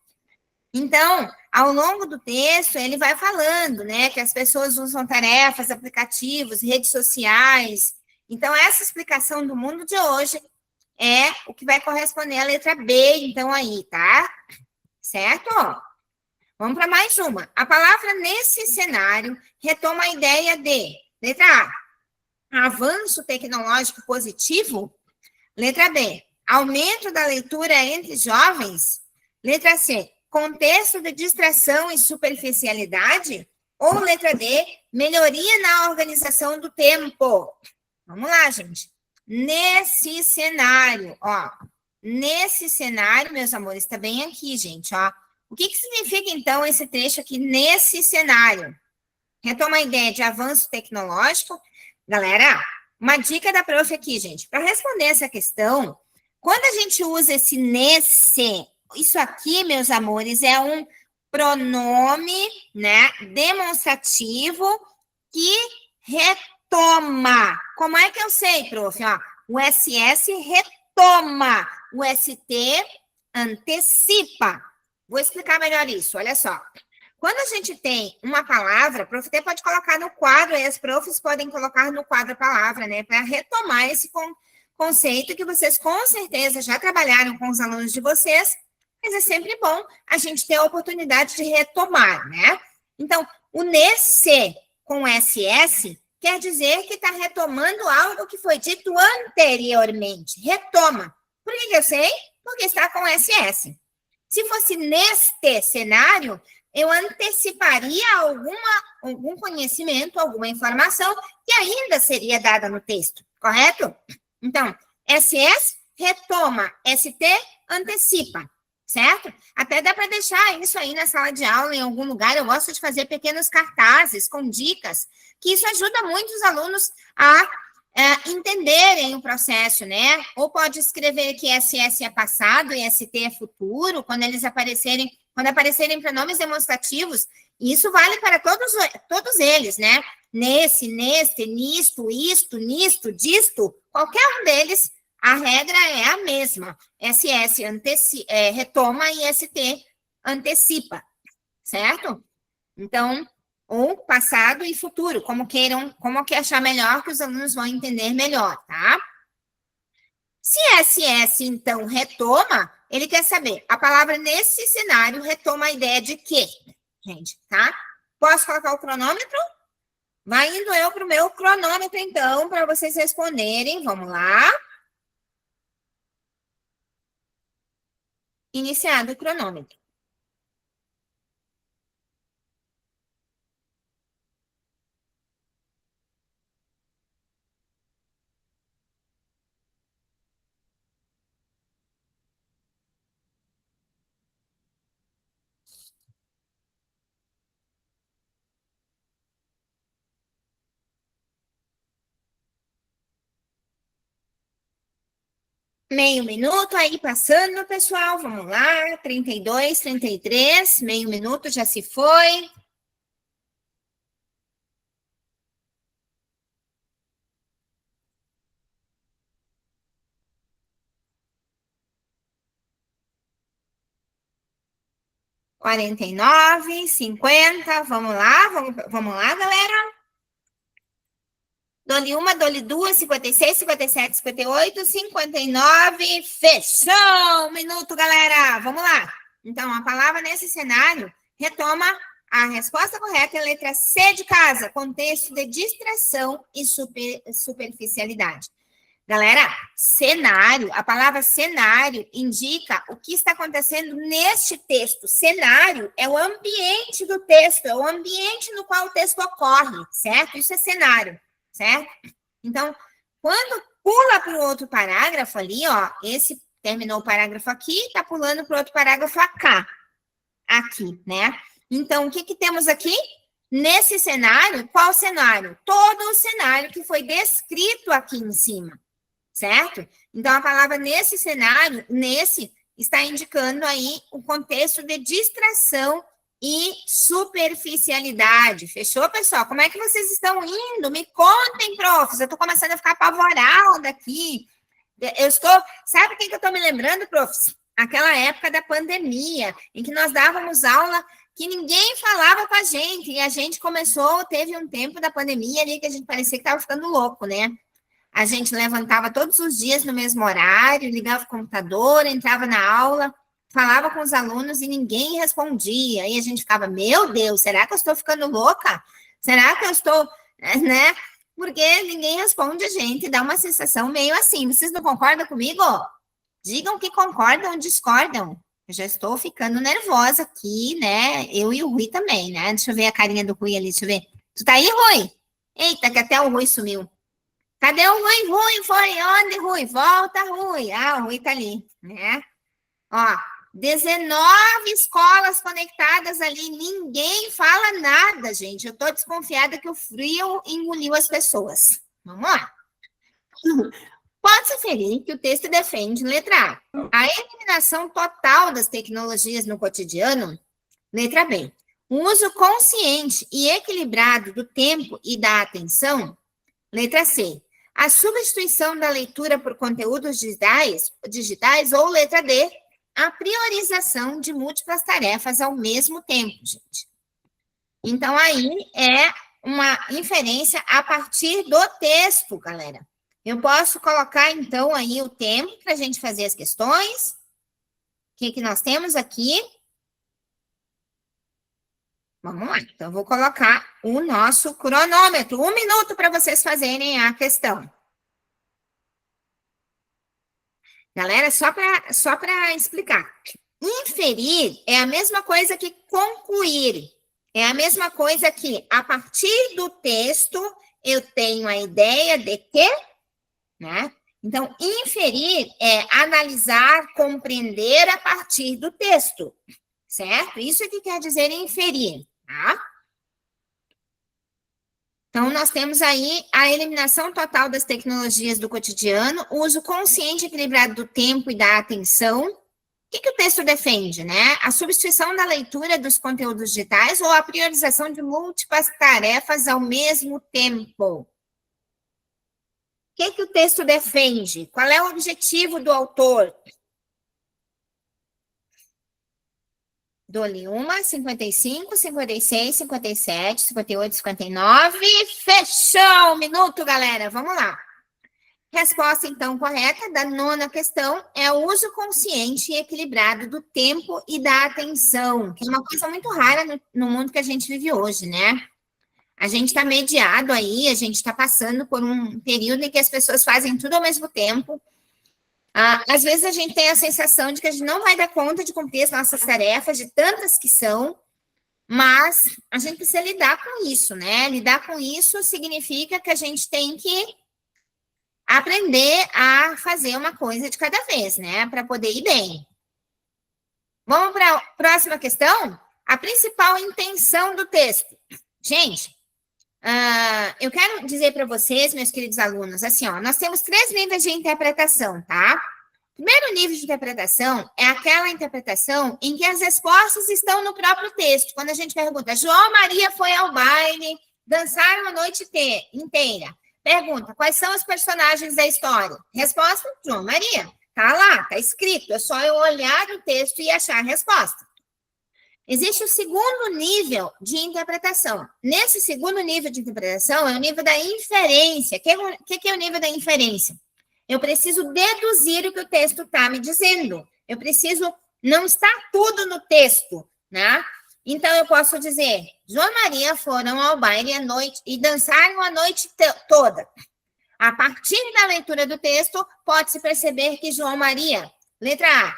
Então, ao longo do texto, ele vai falando, né, que as pessoas usam tarefas, aplicativos, redes sociais. Então, essa explicação do mundo de hoje é o que vai corresponder à letra B, então, aí, tá? Certo? Vamos para mais uma. A palavra nesse cenário retoma a ideia de, letra A, avanço tecnológico positivo. Letra B, aumento da leitura entre jovens. Letra C, contexto de distração e superficialidade. Ou letra D, melhoria na organização do tempo. Vamos lá, gente. Nesse cenário, ó. Nesse cenário, meus amores, está bem aqui, gente, ó. O que significa, então, esse trecho aqui, nesse cenário? Retoma a ideia de avanço tecnológico. Galera, uma dica da prof aqui, gente. Para responder essa questão, quando a gente usa esse nesse, isso aqui, meus amores, é um pronome, né, demonstrativo que retoma. Como é que eu sei, prof? Ó, o SS retoma, o ST antecipa. Vou explicar melhor isso, olha só. Quando a gente tem uma palavra, a prof até pode colocar no quadro, e as profs podem colocar no quadro a palavra, né, para retomar esse conceito que vocês com certeza já trabalharam com os alunos de vocês, mas é sempre bom a gente ter a oportunidade de retomar, né? Então, o nesse com SS quer dizer que está retomando algo que foi dito anteriormente. Retoma. Por que eu sei? Porque está com SS. Se fosse neste cenário, eu anteciparia algum conhecimento, alguma informação que ainda seria dada no texto, correto? Então, SS retoma, ST antecipa, certo? Até dá para deixar isso aí na sala de aula, em algum lugar. Eu gosto de fazer pequenos cartazes com dicas, que isso ajuda muito os alunos a entenderem o processo, né? Ou pode escrever que SS é passado e ST é futuro, quando aparecerem pronomes demonstrativos, isso vale para todos eles, né? Nesse, neste, nisto, isto, nisto, disto, qualquer um deles, a regra é a mesma. SS retoma e ST antecipa, certo? Então, ou passado e futuro, como que achar melhor, que os alunos vão entender melhor, tá? Se SS, então, retoma, ele quer saber, a palavra nesse cenário retoma a ideia de quê, gente, tá? Posso colocar o cronômetro? Vai indo eu para o meu cronômetro, então, para vocês responderem. Vamos lá. Iniciado o cronômetro. Meio minuto aí passando, pessoal. Vamos lá. 32, 33. Meio minuto já se foi. Quarenta e nove, 50. Vamos lá, galera. Dole uma, dole duas, 56, 57, 58, 59. Fechou! Um minuto, galera. Vamos lá. Então, a palavra nesse cenário retoma a resposta correta é a letra C de casa, contexto de distração e superficialidade. Galera, cenário, a palavra cenário indica o que está acontecendo neste texto. Cenário é o ambiente do texto, é o ambiente no qual o texto ocorre, certo? Isso é cenário, certo? Então, quando pula para o outro parágrafo ali, ó, esse terminou o parágrafo aqui, está pulando para o outro parágrafo aqui, né? Então, o que temos aqui? Nesse cenário, qual cenário? Todo o cenário que foi descrito aqui em cima. Certo? Então, a palavra nesse cenário, está indicando aí o contexto de distração e superficialidade. Fechou, pessoal? Como é que vocês estão indo? Me contem, profs. Eu estou começando a ficar apavorada aqui. Sabe o que eu estou me lembrando, profs? Aquela época da pandemia, em que nós dávamos aula que ninguém falava com a gente, e a gente teve um tempo da pandemia ali que a gente parecia que estava ficando louco, né? A gente levantava todos os dias no mesmo horário, ligava o computador, entrava na aula, falava com os alunos e ninguém respondia. E a gente ficava, meu Deus, será que eu estou ficando louca? Será que eu estou, né? Porque ninguém responde a gente, dá uma sensação meio assim. Vocês não concordam comigo? Digam que concordam ou discordam. Eu já estou ficando nervosa aqui, né? Eu e o Rui também, né? Deixa eu ver a carinha do Rui ali, deixa eu ver. Tu tá aí, Rui? Eita, que até o Rui sumiu. Cadê o Rui? Rui foi onde, Rui? Volta, Rui. Ah, o Rui tá ali, né? Ó, 19 escolas conectadas ali, ninguém fala nada, gente. Eu tô desconfiada que o frio engoliu as pessoas. Vamos lá. Pode-se aferir que o texto defende, letra A eliminação total das tecnologias no cotidiano, letra B, o uso consciente e equilibrado do tempo e da atenção, letra C, a substituição da leitura por conteúdos digitais ou letra D, a priorização de múltiplas tarefas ao mesmo tempo, gente. Então, aí é uma inferência a partir do texto, galera. Eu posso colocar, então, aí o tempo para a gente fazer as questões. O que nós temos aqui? Vamos lá. Então, eu vou colocar o nosso cronômetro. 1 minuto para vocês fazerem a questão. Galera, só para explicar. Inferir é a mesma coisa que concluir. É a mesma coisa que, a partir do texto, eu tenho a ideia de que, né? Então, inferir é analisar, compreender a partir do texto, certo? Isso é que quer dizer inferir, tá? Então, nós temos aí a eliminação total das tecnologias do cotidiano, o uso consciente e equilibrado do tempo e da atenção. O que o texto defende, né? A substituição da leitura dos conteúdos digitais ou a priorização de múltiplas tarefas ao mesmo tempo. O que o texto defende? Qual é o objetivo do autor? Dou-lhe uma, 55, 56, 57, 58, 59. Fechou! 1 minuto, galera. Vamos lá. Resposta, então, correta da 9ª questão é o uso consciente e equilibrado do tempo e da atenção, que é uma coisa muito rara no mundo que a gente vive hoje, né? A gente está mediado aí, a gente está passando por um período em que as pessoas fazem tudo ao mesmo tempo. Às vezes a gente tem a sensação de que a gente não vai dar conta de cumprir as nossas tarefas, de tantas que são, mas a gente precisa lidar com isso, né? Lidar com isso significa que a gente tem que aprender a fazer uma coisa de cada vez, né? Para poder ir bem. Vamos para a próxima questão? A principal intenção do texto. Gente, eu quero dizer para vocês, meus queridos alunos, assim, ó, nós temos 3 níveis de interpretação, tá? Primeiro nível de interpretação é aquela interpretação em que as respostas estão no próprio texto. Quando a gente pergunta, João Maria foi ao baile, dançaram a noite inteira. Pergunta, quais são os personagens da história? Resposta, João Maria. Tá lá, tá escrito. É só eu olhar o texto e achar a resposta. Existe o segundo nível de interpretação. Nesse segundo nível de interpretação é o nível da inferência. O que é o nível da inferência? Eu preciso deduzir o que o texto está me dizendo. Eu preciso, não está tudo no texto, né? Então, eu posso dizer, João e Maria foram ao baile à noite e dançaram a noite toda. A partir da leitura do texto, pode-se perceber que João e Maria, letra A,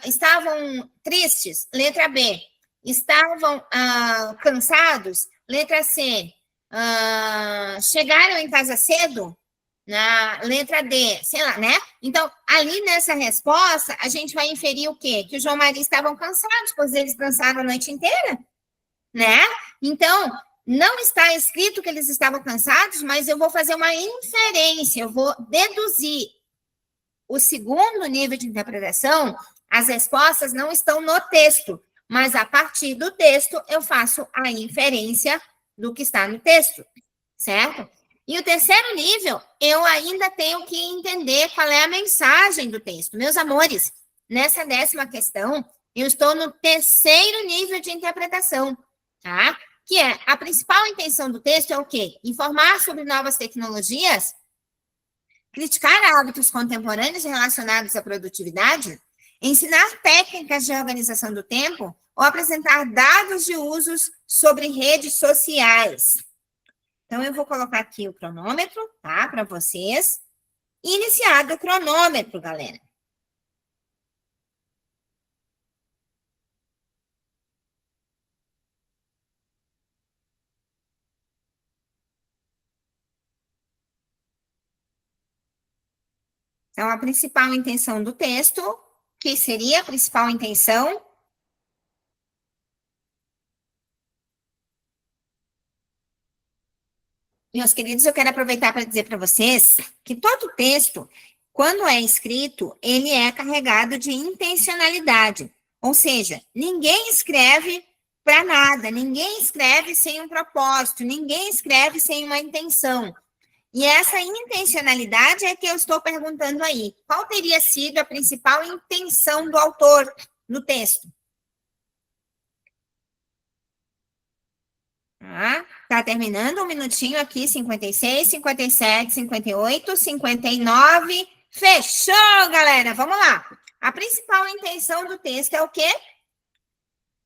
estavam tristes, letra B, estavam cansados, letra C, chegaram em casa cedo, na letra D, sei lá, né? Então, ali nessa resposta, a gente vai inferir o quê? Que o João e Maria estavam cansados, pois eles dançaram a noite inteira, né? Então, não está escrito que eles estavam cansados, mas eu vou fazer uma inferência, eu vou deduzir. O segundo nível de interpretação, as respostas não estão no texto, mas a partir do texto eu faço a inferência do que está no texto, certo? E o terceiro nível, eu ainda tenho que entender qual é a mensagem do texto. Meus amores, nessa 10ª questão, eu estou no terceiro nível de interpretação, tá? Que é, a principal intenção do texto é o quê? Informar sobre novas tecnologias, criticar hábitos contemporâneos relacionados à produtividade, ensinar técnicas de organização do tempo ou apresentar dados de usos sobre redes sociais. Então, eu vou colocar aqui o cronômetro, tá? Para vocês. Iniciado o cronômetro, galera. Então, a principal intenção do texto, que seria a principal intenção? Meus queridos, eu quero aproveitar para dizer para vocês que todo texto, quando é escrito, ele é carregado de intencionalidade. Ou seja, ninguém escreve para nada, ninguém escreve sem um propósito, ninguém escreve sem uma intenção. E essa intencionalidade é que eu estou perguntando aí. Qual teria sido a principal intenção do autor no texto? Tá terminando, um minutinho aqui, 56, 57, 58, 59. Fechou, galera, vamos lá. A principal intenção do texto é o quê?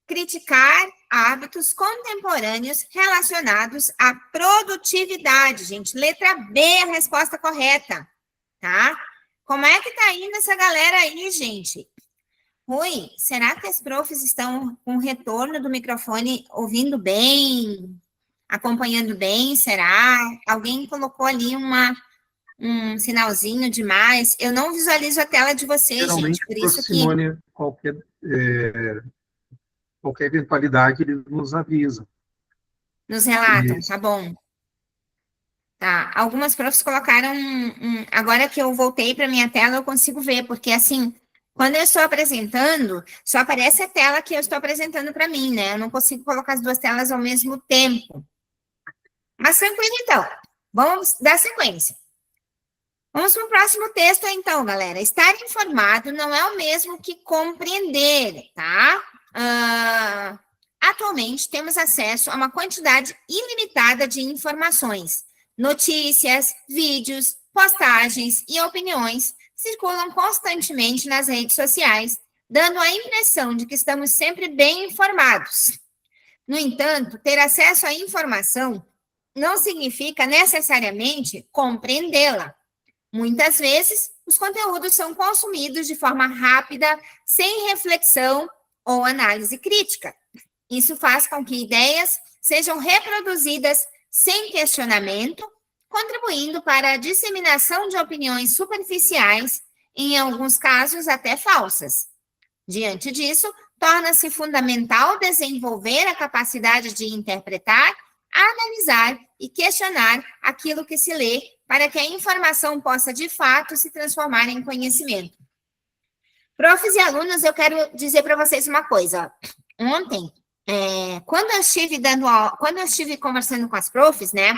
Criticar hábitos contemporâneos relacionados à produtividade, gente. Letra B, a resposta correta, tá? Como é que tá indo essa galera aí, gente? Rui, será que as profs estão com retorno do microfone ouvindo bem, acompanhando bem? Será? Alguém colocou ali um sinalzinho demais? Eu não visualizo a tela de vocês, geralmente, gente, por isso que... Simone, qualquer eventualidade, eles nos avisam. Nos relatam, tá bom. Tá, algumas profs colocaram... Agora que eu voltei para minha tela, eu consigo ver, porque assim... Quando eu estou apresentando, só aparece a tela que eu estou apresentando para mim, né? Eu não consigo colocar as duas telas ao mesmo tempo. Mas tranquilo, então. Vamos dar sequência. Vamos para o próximo texto, então, galera. Estar informado não é o mesmo que compreender, tá? Atualmente, temos acesso a uma quantidade ilimitada de informações. Notícias, vídeos, postagens e opiniões circulam constantemente nas redes sociais, dando a impressão de que estamos sempre bem informados. No entanto, ter acesso à informação não significa necessariamente compreendê-la. Muitas vezes, os conteúdos são consumidos de forma rápida, sem reflexão ou análise crítica. Isso faz com que ideias sejam reproduzidas sem questionamento, contribuindo para a disseminação de opiniões superficiais, em alguns casos até falsas. Diante disso, torna-se fundamental desenvolver a capacidade de interpretar, analisar e questionar aquilo que se lê, para que a informação possa, de fato, se transformar em conhecimento. Profs e alunos, eu quero dizer para vocês uma coisa. Ontem, quando eu estive conversando com as profs, né,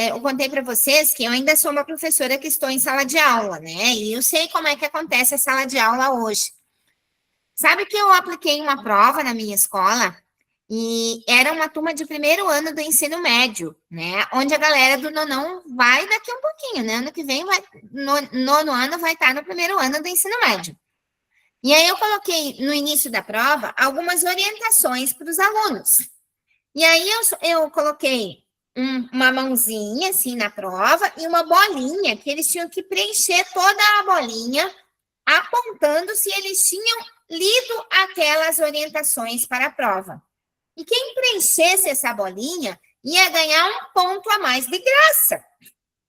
eu contei para vocês que eu ainda sou uma professora que estou em sala de aula, né, e eu sei como é que acontece a sala de aula hoje. Sabe que eu apliquei uma prova na minha escola e era uma turma de primeiro ano do ensino médio, né? Onde a galera do nonão vai daqui um pouquinho, né? Ano que vem, nono ano vai estar no primeiro ano do ensino médio. E aí eu coloquei no início da prova algumas orientações para os alunos. E aí eu coloquei uma mãozinha assim na prova e uma bolinha que eles tinham que preencher toda a bolinha, apontando se eles tinham lido aquelas orientações para a prova. E quem preenchesse essa bolinha ia ganhar um ponto a mais de graça.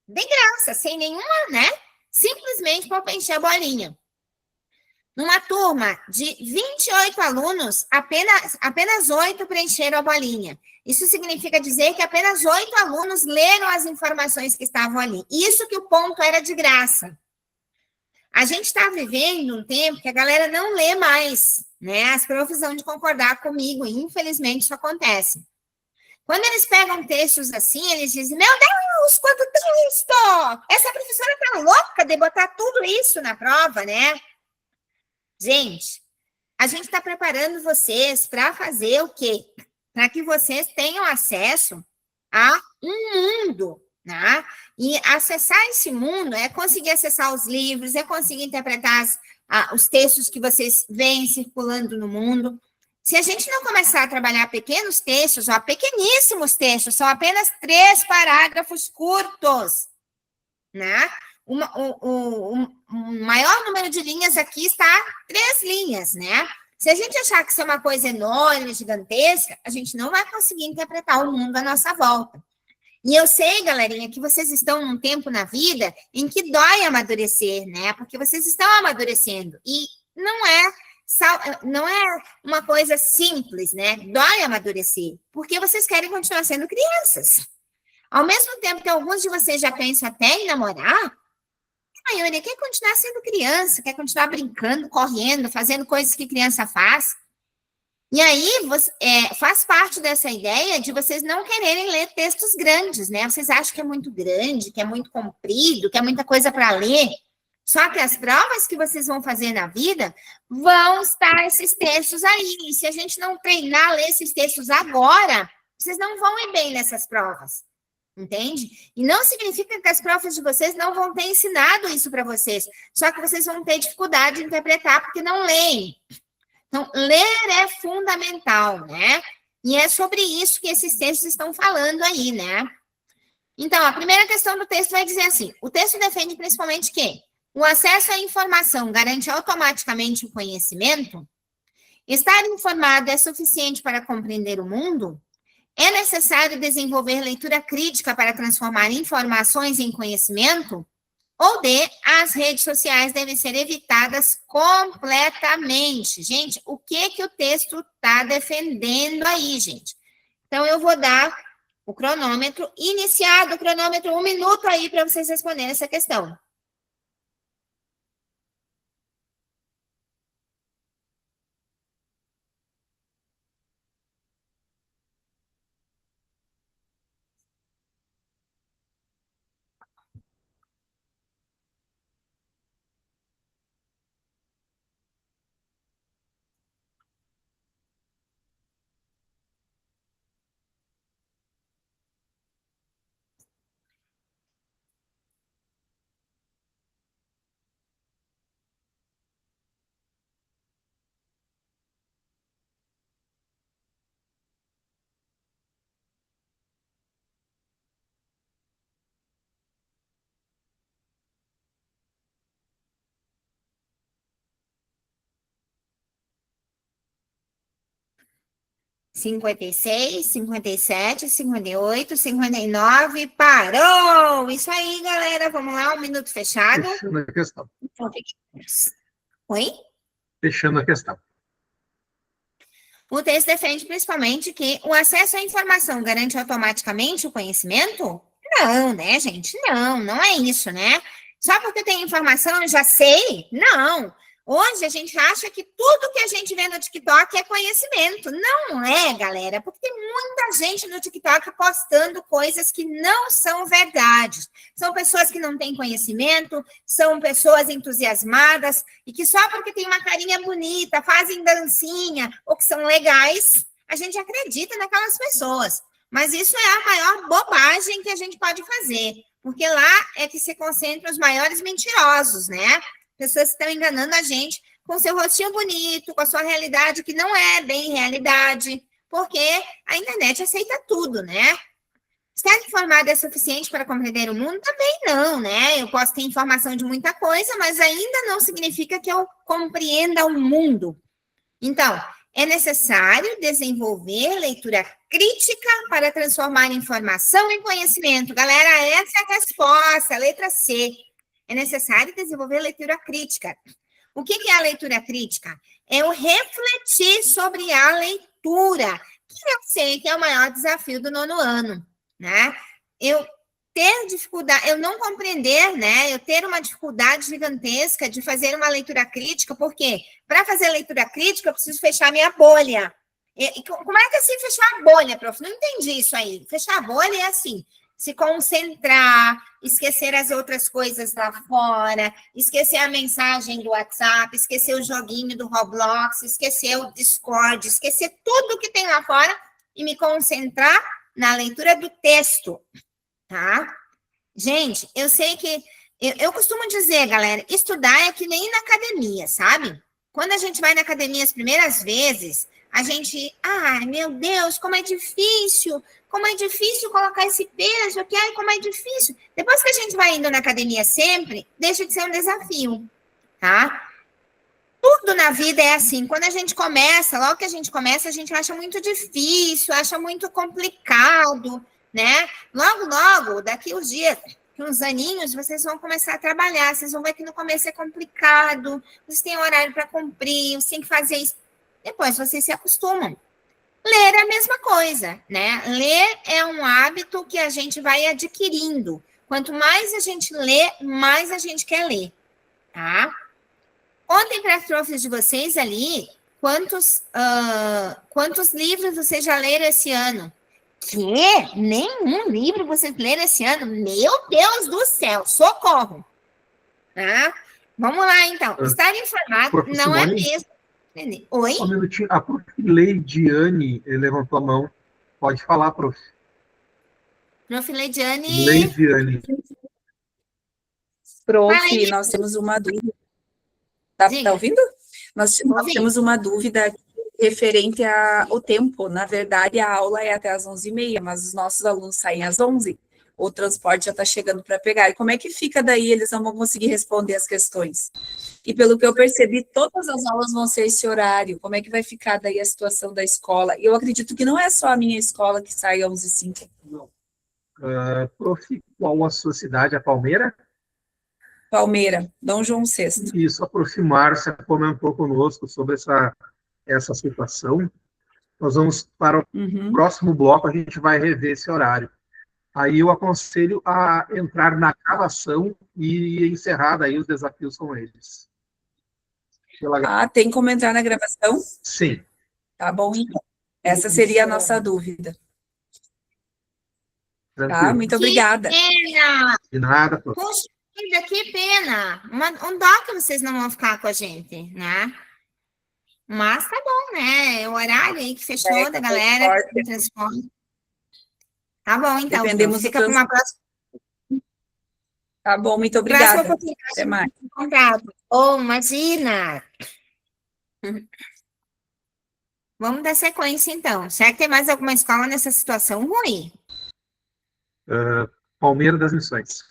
De graça, sem nenhuma, né? Simplesmente para preencher a bolinha. Numa turma de 28 alunos, apenas 8 preencheram a bolinha. Isso significa dizer que apenas 8 alunos leram as informações que estavam ali. Isso que o ponto era de graça. A gente está vivendo um tempo que a galera não lê mais, né? As profs vão de concordar comigo, e infelizmente isso acontece. Quando eles pegam textos assim, eles dizem, meu Deus, quanto texto! Essa professora tá louca de botar tudo isso na prova, né? Gente, a gente está preparando vocês para fazer o quê? Para que vocês tenham acesso a um mundo, né? E acessar esse mundo é conseguir acessar os livros, é conseguir interpretar os textos que vocês veem circulando no mundo. Se a gente não começar a trabalhar pequenos textos, pequeníssimos textos, são apenas 3 parágrafos curtos, né? O maior número de linhas aqui está 3 linhas, né? Se a gente achar que isso é uma coisa enorme, gigantesca, a gente não vai conseguir interpretar o mundo à nossa volta. E eu sei, galerinha, que vocês estão num tempo na vida em que dói amadurecer, né? Porque vocês estão amadurecendo. E não é uma coisa simples, né? Dói amadurecer, porque vocês querem continuar sendo crianças. Ao mesmo tempo que alguns de vocês já pensam até em namorar, a maioria quer continuar sendo criança, quer continuar brincando, correndo, fazendo coisas que criança faz. E aí, faz parte dessa ideia de vocês não quererem ler textos grandes, né? Vocês acham que é muito grande, que é muito comprido, que é muita coisa para ler. Só que as provas que vocês vão fazer na vida vão estar esses textos aí. E se a gente não treinar a ler esses textos agora, vocês não vão ir bem nessas provas. Entende? E não significa que as provas de vocês não vão ter ensinado isso para vocês. Só que vocês vão ter dificuldade de interpretar porque não leem. Então, ler é fundamental, né? E é sobre isso que esses textos estão falando aí, né? Então, a primeira questão do texto vai dizer assim, o texto defende principalmente que o acesso à informação garante automaticamente o conhecimento, estar informado é suficiente para compreender o mundo, é necessário desenvolver leitura crítica para transformar informações em conhecimento, ou D, as redes sociais devem ser evitadas completamente. Gente, o que o texto está defendendo aí, gente? Então, eu vou dar o cronômetro, iniciado o cronômetro, 1 minuto aí para vocês responderem essa questão. Cinquenta e seis, 57, 58, 59, parou! Isso aí, galera, vamos lá, 1 minuto fechado. Fechando a questão. Oi? Fechando a questão. O texto defende principalmente que o acesso à informação garante automaticamente o conhecimento? Não, né, gente? Não, não é isso, né? Só porque eu tenho informação eu já sei? Não. Hoje a gente acha que tudo que a gente vê no TikTok é conhecimento. Não é, galera, porque tem muita gente no TikTok postando coisas que não são verdades. São pessoas que não têm conhecimento, são pessoas entusiasmadas e que só porque tem uma carinha bonita, fazem dancinha ou que são legais, a gente acredita naquelas pessoas. Mas isso é a maior bobagem que a gente pode fazer, porque lá é que se concentram os maiores mentirosos, né? Pessoas que estão enganando a gente com seu rostinho bonito, com a sua realidade que não é bem realidade, porque a internet aceita tudo, né? Estar informado é suficiente para compreender o mundo? Também não, né? Eu posso ter informação de muita coisa, mas ainda não significa que eu compreenda o mundo. Então, é necessário desenvolver leitura crítica para transformar informação em conhecimento. Galera, essa é a resposta, a letra C. É necessário desenvolver leitura crítica. O que é a leitura crítica? É o refletir sobre a leitura, que eu sei que é o maior desafio do 9º ano, né? Eu ter dificuldade, eu não compreender, né? Eu ter uma dificuldade gigantesca de fazer uma leitura crítica, porque para fazer leitura crítica eu preciso fechar minha bolha. E como é que é assim fechar a bolha, prof? Não entendi isso aí. Fechar a bolha é assim, se concentrar, esquecer as outras coisas lá fora, esquecer a mensagem do WhatsApp, esquecer o joguinho do Roblox, esquecer o Discord, esquecer tudo que tem lá fora e me concentrar na leitura do texto, tá? Gente, eu sei que... Eu costumo dizer, galera, estudar é que nem na academia, sabe? Quando a gente vai na academia as primeiras vezes, a gente... Ai, meu Deus, como é difícil colocar esse peso aqui, ai, como é difícil. Depois que a gente vai indo na academia sempre, deixa de ser um desafio, tá? Tudo na vida é assim, quando a gente começa, logo que a gente começa, a gente acha muito difícil, acha muito complicado, né? Logo, daqui uns dias, uns aninhos, vocês vão começar a trabalhar, vocês vão ver que no começo é complicado, vocês têm horário para cumprir, vocês têm que fazer isso. Depois vocês se acostumam. Ler é a mesma coisa, né? Ler é um hábito que a gente vai adquirindo. Quanto mais a gente lê, mais a gente quer ler, tá? Contem para as profs de vocês ali quantos livros vocês já leram esse ano. Que? Nenhum livro vocês leram esse ano? Meu Deus do céu, socorro! Tá? Vamos lá, então. Estar informado não é mesmo. Oi? Um minutinho. A prof. Leidiane levantou a mão. Pode falar, prof. Prof. Leidiane. Leidiane. Prof, nós temos uma dúvida. Tá ouvindo? Nós temos uma dúvida aqui referente ao tempo. Na verdade, a aula é até às 11h30, mas os nossos alunos saem às 11h. O transporte já está chegando para pegar. E como é que fica daí? Eles não vão conseguir responder as questões. E pelo que eu percebi, todas as aulas vão ser esse horário. Como é que vai ficar daí a situação da escola? E eu acredito que não é só a minha escola que sai às 11h05. Não. Prof, qual a sua cidade? A Palmeira? Palmeira, Dom João VI. Isso, a prof. Márcia comentou conosco sobre essa situação. Nós vamos para o próximo bloco, a gente vai rever esse horário. Aí eu aconselho a entrar na gravação e encerrar daí os desafios com eles. Tem como entrar na gravação? Sim. Tá bom, então. Essa seria a nossa dúvida. Tranquilo. Tá, muito obrigada. Que pena! De nada, prof. Poxa, que pena! Um dó que vocês não vão ficar com a gente, né? Mas tá bom, né? O horário aí que fechou da galera, que transporte. Tá bom, então. Dependemos fica para uma próxima. Tá bom, muito obrigada. Até mais. Imagina! Vamos dar sequência, então. Será que tem mais alguma escola nessa situação ruim? Palmeira das Missões.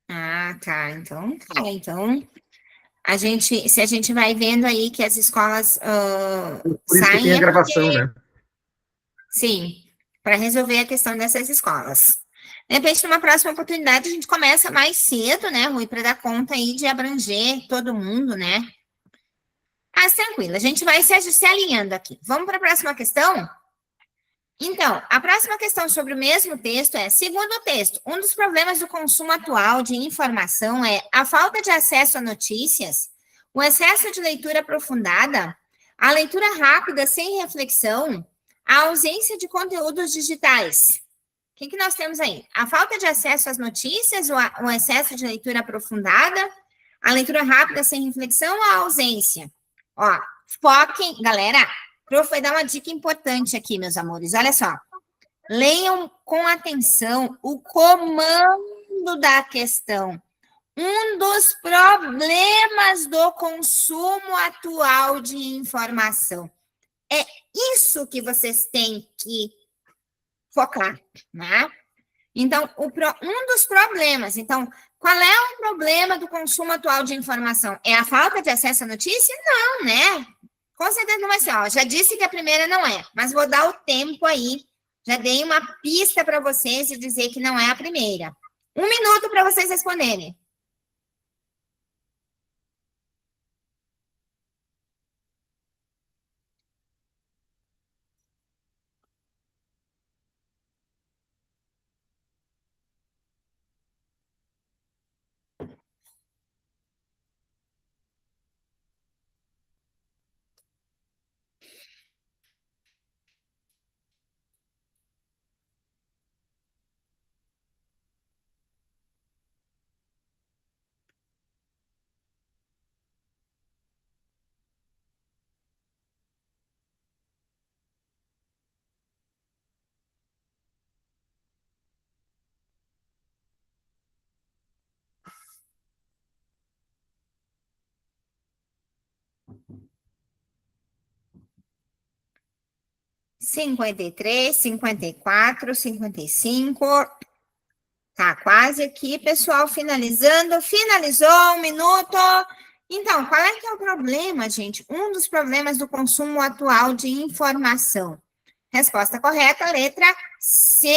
Ah, tá. Então, se a gente vai vendo aí que as escolas Por isso que tem a gravação, né? Sim, para resolver a questão dessas escolas. De repente, numa próxima oportunidade, a gente começa mais cedo, né, Rui, para dar conta aí de abranger todo mundo, né? Mas tranquilo, a gente vai se alinhando aqui. Vamos para a próxima questão? Então, a próxima questão sobre o mesmo texto é, segundo o texto, um dos problemas do consumo atual de informação é a falta de acesso a notícias, o excesso de leitura aprofundada, a leitura rápida sem reflexão, a ausência de conteúdos digitais. O que nós temos aí? A falta de acesso às notícias, o excesso de leitura aprofundada, a leitura rápida sem reflexão ou a ausência? Ó, foquem, galera, o prof vai dar uma dica importante aqui, meus amores, olha só. Leiam com atenção o comando da questão. Um dos problemas do consumo atual de informação. É isso que vocês têm que focar, né? Então, um dos problemas. Então, qual é o problema do consumo atual de informação? É a falta de acesso à notícia? Não, né? Com certeza não vai ser. Ó, já disse que a primeira não é, mas vou dar o tempo aí. Já dei uma pista para vocês de dizer que não é a primeira. 1 minuto para vocês responderem. Cinquenta e três, 54, 55. Tá quase aqui, pessoal, finalizando. Finalizou, 1 minuto. Então, qual é que é o problema, gente? Um dos problemas do consumo atual de informação. Resposta correta, letra C.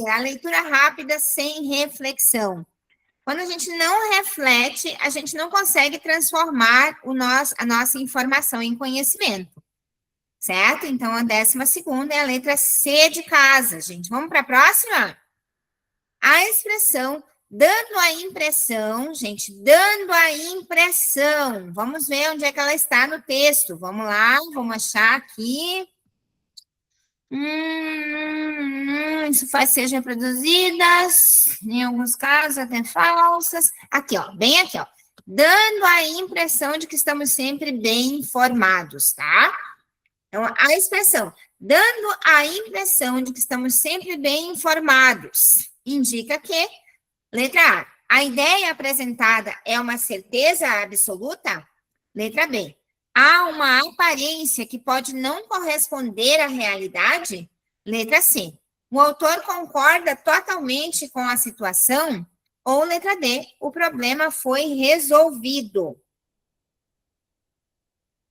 A leitura rápida sem reflexão. Quando a gente não reflete, a gente não consegue transformar a nossa informação em conhecimento. Certo? Então, a 12ª é a letra C de casa, gente. Vamos para a próxima? A expressão dando a impressão, gente, dando a impressão. Vamos ver onde é que ela está no texto. Vamos lá, vamos achar aqui. Isso faz ser reproduzidas, em alguns casos até falsas. Aqui, ó, bem aqui, ó. Dando a impressão de que estamos sempre bem informados, tá? Então, a expressão dando a impressão de que estamos sempre bem informados indica que, letra A ideia apresentada é uma certeza absoluta? Letra B, há uma aparência que pode não corresponder à realidade? Letra C, o autor concorda totalmente com a situação? Ou letra D, o problema foi resolvido?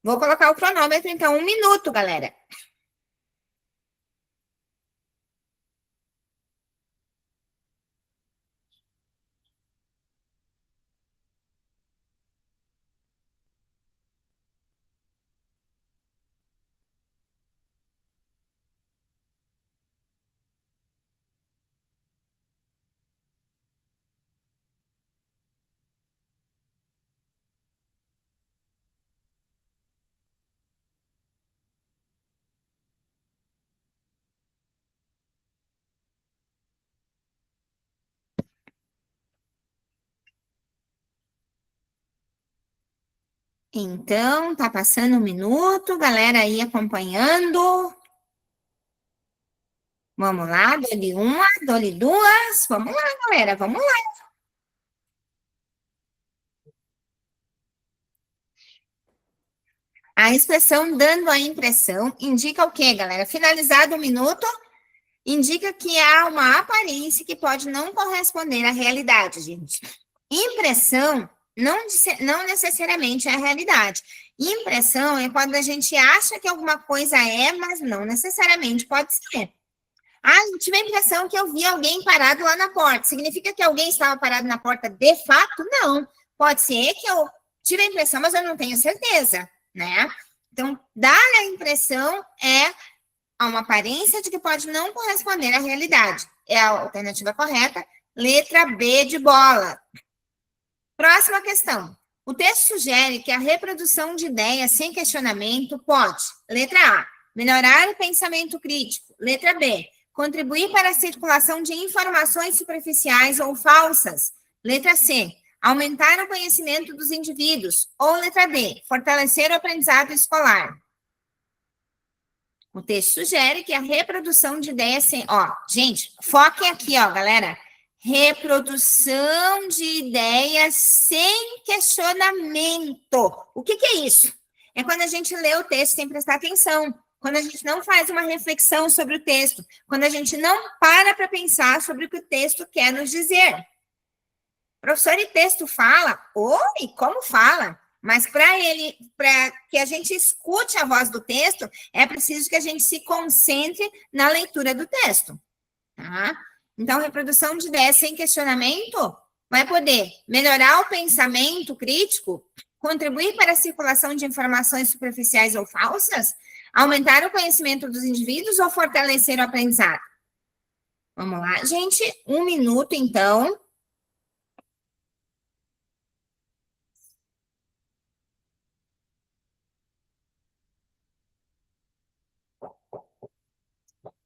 Vou colocar o cronômetro, então, 1 minuto, galera. Então, tá passando 1 minuto, galera aí acompanhando. Vamos lá, dou-lhe 1, dou-lhe 2. Vamos lá, galera, vamos lá. A expressão dando a impressão indica o quê, galera? Finalizado 1 minuto, indica que há uma aparência que pode não corresponder à realidade, gente. Impressão não necessariamente é a realidade. Impressão é quando a gente acha que alguma coisa é, mas não necessariamente pode ser. Eu tive a impressão que eu vi alguém parado lá na porta. Significa que alguém estava parado na porta de fato? Não. Pode ser que eu tive a impressão, mas eu não tenho certeza. né? Então, dá a impressão, há uma aparência de que pode não corresponder à realidade. É a alternativa correta, letra B de bola. Próxima questão. O texto sugere que a reprodução de ideias sem questionamento pode, letra A, melhorar o pensamento crítico, letra B, contribuir para a circulação de informações superficiais ou falsas, letra C, aumentar o conhecimento dos indivíduos, ou letra D, fortalecer o aprendizado escolar. O texto sugere que a reprodução de ideias sem... Gente, foquem aqui, galera. Reprodução de ideias sem questionamento. O que é isso? É quando a gente lê o texto sem prestar atenção, quando a gente não faz uma reflexão sobre o texto, quando a gente não para pensar sobre o que o texto quer nos dizer. Professor, e texto fala? Oi, como fala? Mas para que a gente escute a voz do texto, é preciso que a gente se concentre na leitura do texto. Tá? Então, reprodução de ideias sem questionamento vai poder melhorar o pensamento crítico, contribuir para a circulação de informações superficiais ou falsas, aumentar o conhecimento dos indivíduos ou fortalecer o aprendizado. Vamos lá, gente. 1 minuto, então.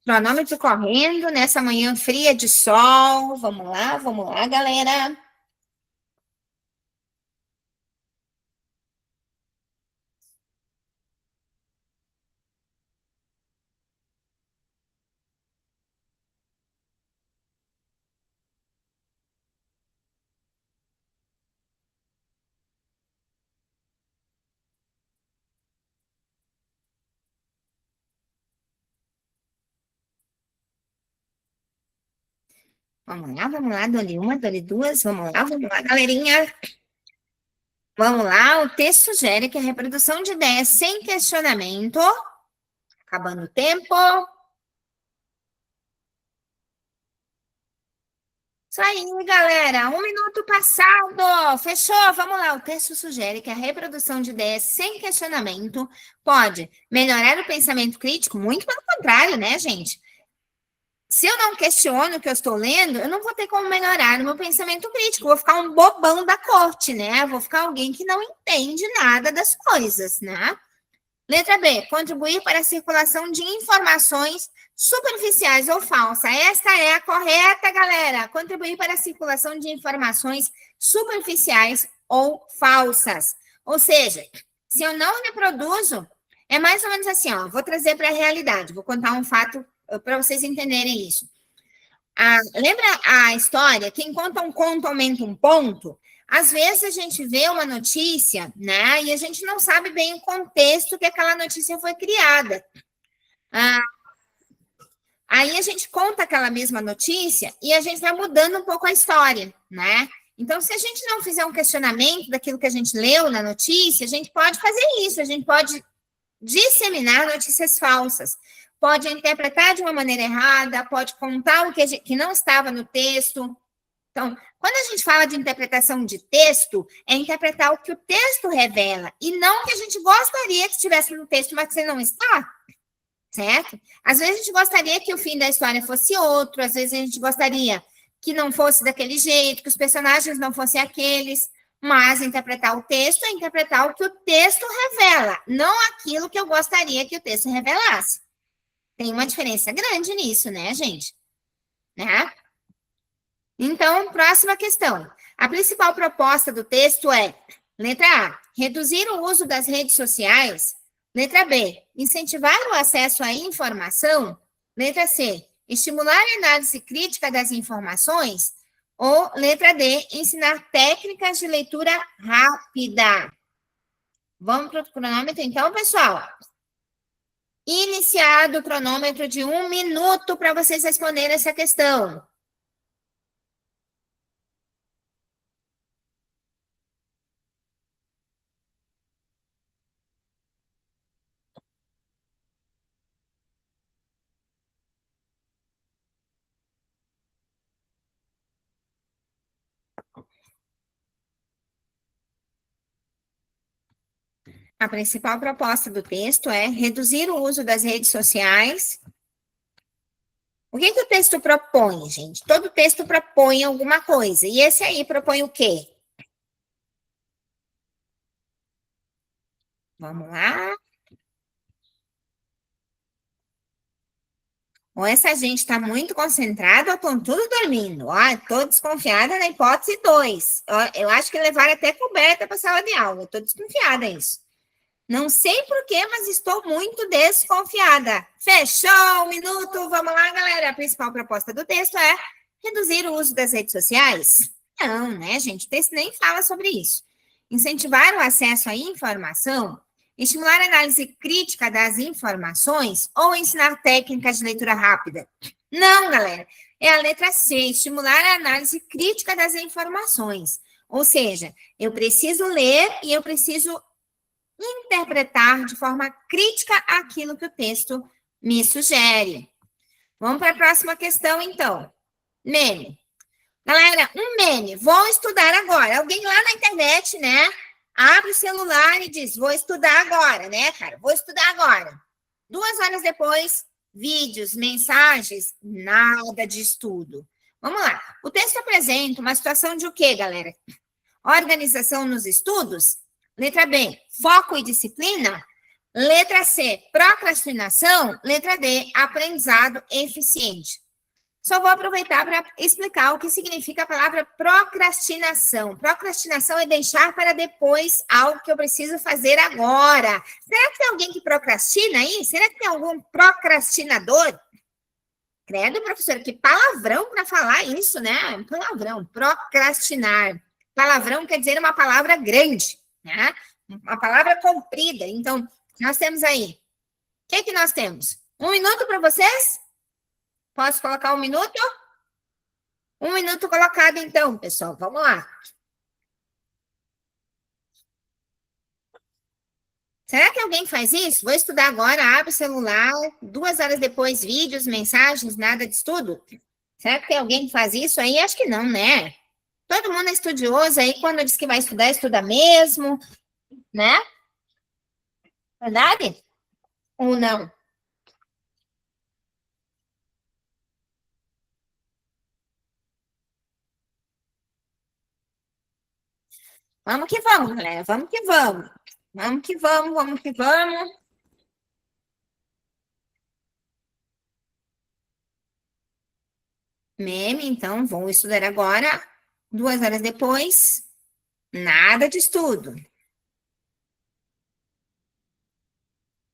Cronômetro correndo nessa manhã fria de sol. Vamos lá, galera. Vamos lá, dole uma, dole duas, vamos lá, galerinha. Vamos lá, o texto sugere que a reprodução de ideias sem questionamento, acabando o tempo. Isso aí, galera, 1 minuto passado, fechou, vamos lá. O texto sugere que a reprodução de ideias sem questionamento pode melhorar o pensamento crítico, muito pelo contrário, né, gente? Se eu não questiono o que eu estou lendo, eu não vou ter como melhorar o meu pensamento crítico. Vou ficar um bobão da corte, né? Vou ficar alguém que não entende nada das coisas, né? Letra B, contribuir para a circulação de informações superficiais ou falsas. Esta é a correta, galera. Contribuir para a circulação de informações superficiais ou falsas. Ou seja, se eu não reproduzo, é mais ou menos assim, vou trazer para a realidade. Vou contar um fato para vocês entenderem isso. Lembra a história? Quem conta um conto aumenta um ponto? Às vezes a gente vê uma notícia, né? E a gente não sabe bem o contexto que aquela notícia foi criada. Aí a gente conta aquela mesma notícia e a gente vai mudando um pouco a história, né? Então, se a gente não fizer um questionamento daquilo que a gente leu na notícia, a gente pode fazer isso, a gente pode disseminar notícias falsas. Pode interpretar de uma maneira errada, pode contar o que não estava no texto. Então, quando a gente fala de interpretação de texto, é interpretar o que o texto revela, e não o que a gente gostaria que estivesse no texto, mas que não está, certo? Às vezes a gente gostaria que o fim da história fosse outro, às vezes a gente gostaria que não fosse daquele jeito, que os personagens não fossem aqueles, mas interpretar o texto é interpretar o que o texto revela, não aquilo que eu gostaria que o texto revelasse. Tem uma diferença grande nisso, né, gente? Né? Então, próxima questão. A principal proposta do texto é, letra A, reduzir o uso das redes sociais. Letra B, incentivar o acesso à informação. Letra C, estimular a análise crítica das informações. Ou, letra D, ensinar técnicas de leitura rápida. Vamos para o cronômetro, então, pessoal? Iniciado o cronômetro de 1 minuto para vocês responderem essa questão. A principal proposta do texto é reduzir o uso das redes sociais. O que o texto propõe, gente? Todo texto propõe alguma coisa. E esse aí propõe o quê? Vamos lá. Ou essa gente está muito concentrada ou estão tudo dormindo. Ó, estou desconfiada na hipótese 2. Eu acho que levaram até coberta para a sala de aula. Estou desconfiada nisso. Não sei porquê, mas estou muito desconfiada. Fechou um minuto. Vamos lá, galera. A principal proposta do texto é reduzir o uso das redes sociais? Não, né, gente? O texto nem fala sobre isso. Incentivar o acesso à informação, estimular a análise crítica das informações ou ensinar técnicas de leitura rápida? Não, galera. É a letra C, estimular a análise crítica das informações. Ou seja, eu preciso ler e eu preciso interpretar de forma crítica aquilo que o texto me sugere. Vamos para a próxima questão, então. Meme. Galera, um meme. Vou estudar agora. Alguém lá na internet, né? Abre o celular e diz, vou estudar agora, né, cara? Vou estudar agora. 2 horas depois, vídeos, mensagens, nada de estudo. Vamos lá. O texto apresenta uma situação de o quê, galera? Organização nos estudos? Letra B, foco e disciplina. Letra C, procrastinação. Letra D, aprendizado eficiente. Só vou aproveitar para explicar o que significa a palavra procrastinação. Procrastinação é deixar para depois algo que eu preciso fazer agora. Será que tem alguém que procrastina aí? Será que tem algum procrastinador? Credo, professor, que palavrão para falar isso, né? Palavrão, procrastinar. Palavrão quer dizer uma palavra grande, né? Uma palavra comprida. Então, nós temos aí. O que nós temos? 1 minuto para vocês? Posso colocar 1 minuto? 1 minuto colocado, então, pessoal. Vamos lá. Será que alguém faz isso? Vou estudar agora, abre o celular, 2 horas depois, vídeos, mensagens, nada de estudo? Será que tem alguém que faz isso aí? Acho que não, né? Todo mundo é estudioso, aí quando diz que vai estudar, estuda mesmo, né? Verdade? Ou não? Vamos que vamos, galera. Vamos que vamos. Vamos que vamos, vamos que vamos. Meme, então, vou estudar agora. 2 horas depois, nada de estudo.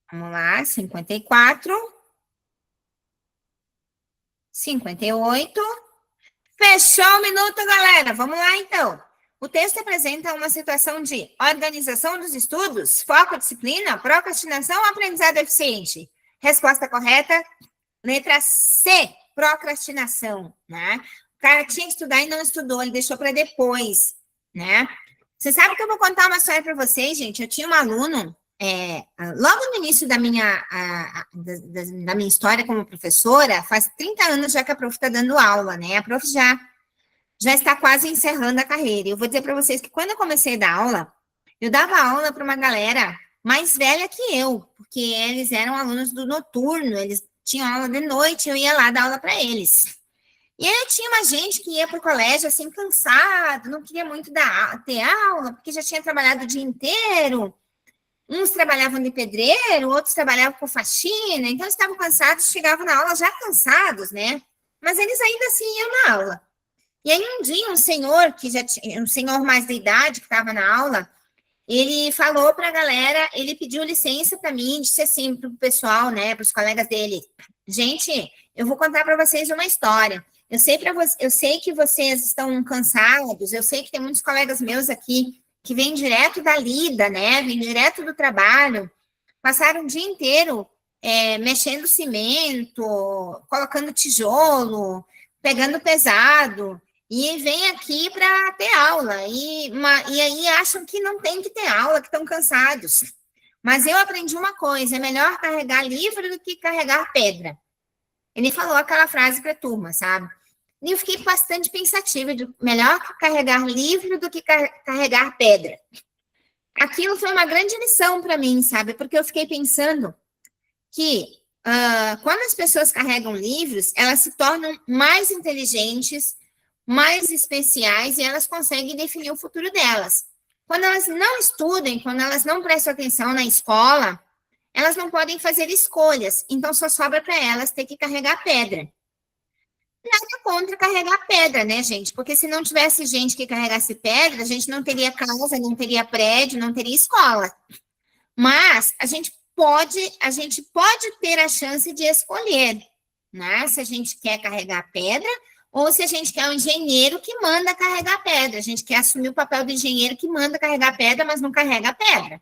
Vamos lá, 54. 58. Fechou o minuto, galera. Vamos lá, então. O texto apresenta uma situação de organização dos estudos, foco, disciplina, procrastinação ou aprendizado eficiente? Resposta correta, letra C, procrastinação, né? O cara tinha que estudar e não estudou, ele deixou para depois, né? Você sabe que eu vou contar uma história para vocês, gente? Eu tinha um aluno, logo no início da minha história como professora, faz 30 anos já que a prof está dando aula, né? A prof já está quase encerrando a carreira. Eu vou dizer para vocês que quando eu comecei a dar aula, eu dava aula para uma galera mais velha que eu, porque eles eram alunos do noturno, eles tinham aula de noite, eu ia lá dar aula para eles. E aí tinha uma gente que ia para o colégio assim, cansado, não queria muito ter aula, porque já tinha trabalhado o dia inteiro. Uns trabalhavam de pedreiro, outros trabalhavam com faxina, então eles estavam cansados, chegavam na aula já cansados, né? Mas eles ainda assim iam na aula. E aí um dia um senhor, que já tinha, um senhor mais de idade que estava na aula, ele falou para a galera, ele pediu licença para mim, disse assim para o pessoal, né, para os colegas dele, gente, eu vou contar para vocês uma história. Eu sei que vocês estão cansados, eu sei que tem muitos colegas meus aqui que vêm direto da lida, né, vêm direto do trabalho, passaram o dia inteiro mexendo cimento, colocando tijolo, pegando pesado, e vem aqui para ter aula, e aí acham que não tem que ter aula, que estão cansados. Mas eu aprendi uma coisa, é melhor carregar livro do que carregar pedra. Ele falou aquela frase para a turma, sabe? E eu fiquei bastante pensativa, de melhor carregar livro do que carregar pedra. aquilo foi uma grande lição para mim, sabe? Porque eu fiquei pensando que quando as pessoas carregam livros, elas se tornam mais inteligentes, mais especiais e elas conseguem definir o futuro delas. Quando elas não estudam, quando elas não prestam atenção na escola, elas não podem fazer escolhas, então só sobra para elas ter que carregar pedra. Nada contra carregar pedra, né, gente? Porque se não tivesse gente que carregasse pedra, a gente não teria casa, não teria prédio, não teria escola. Mas a gente pode ter a chance de escolher, né? Se a gente quer carregar pedra ou se a gente quer um engenheiro que manda carregar pedra. A gente quer assumir o papel do engenheiro que manda carregar pedra, mas não carrega pedra.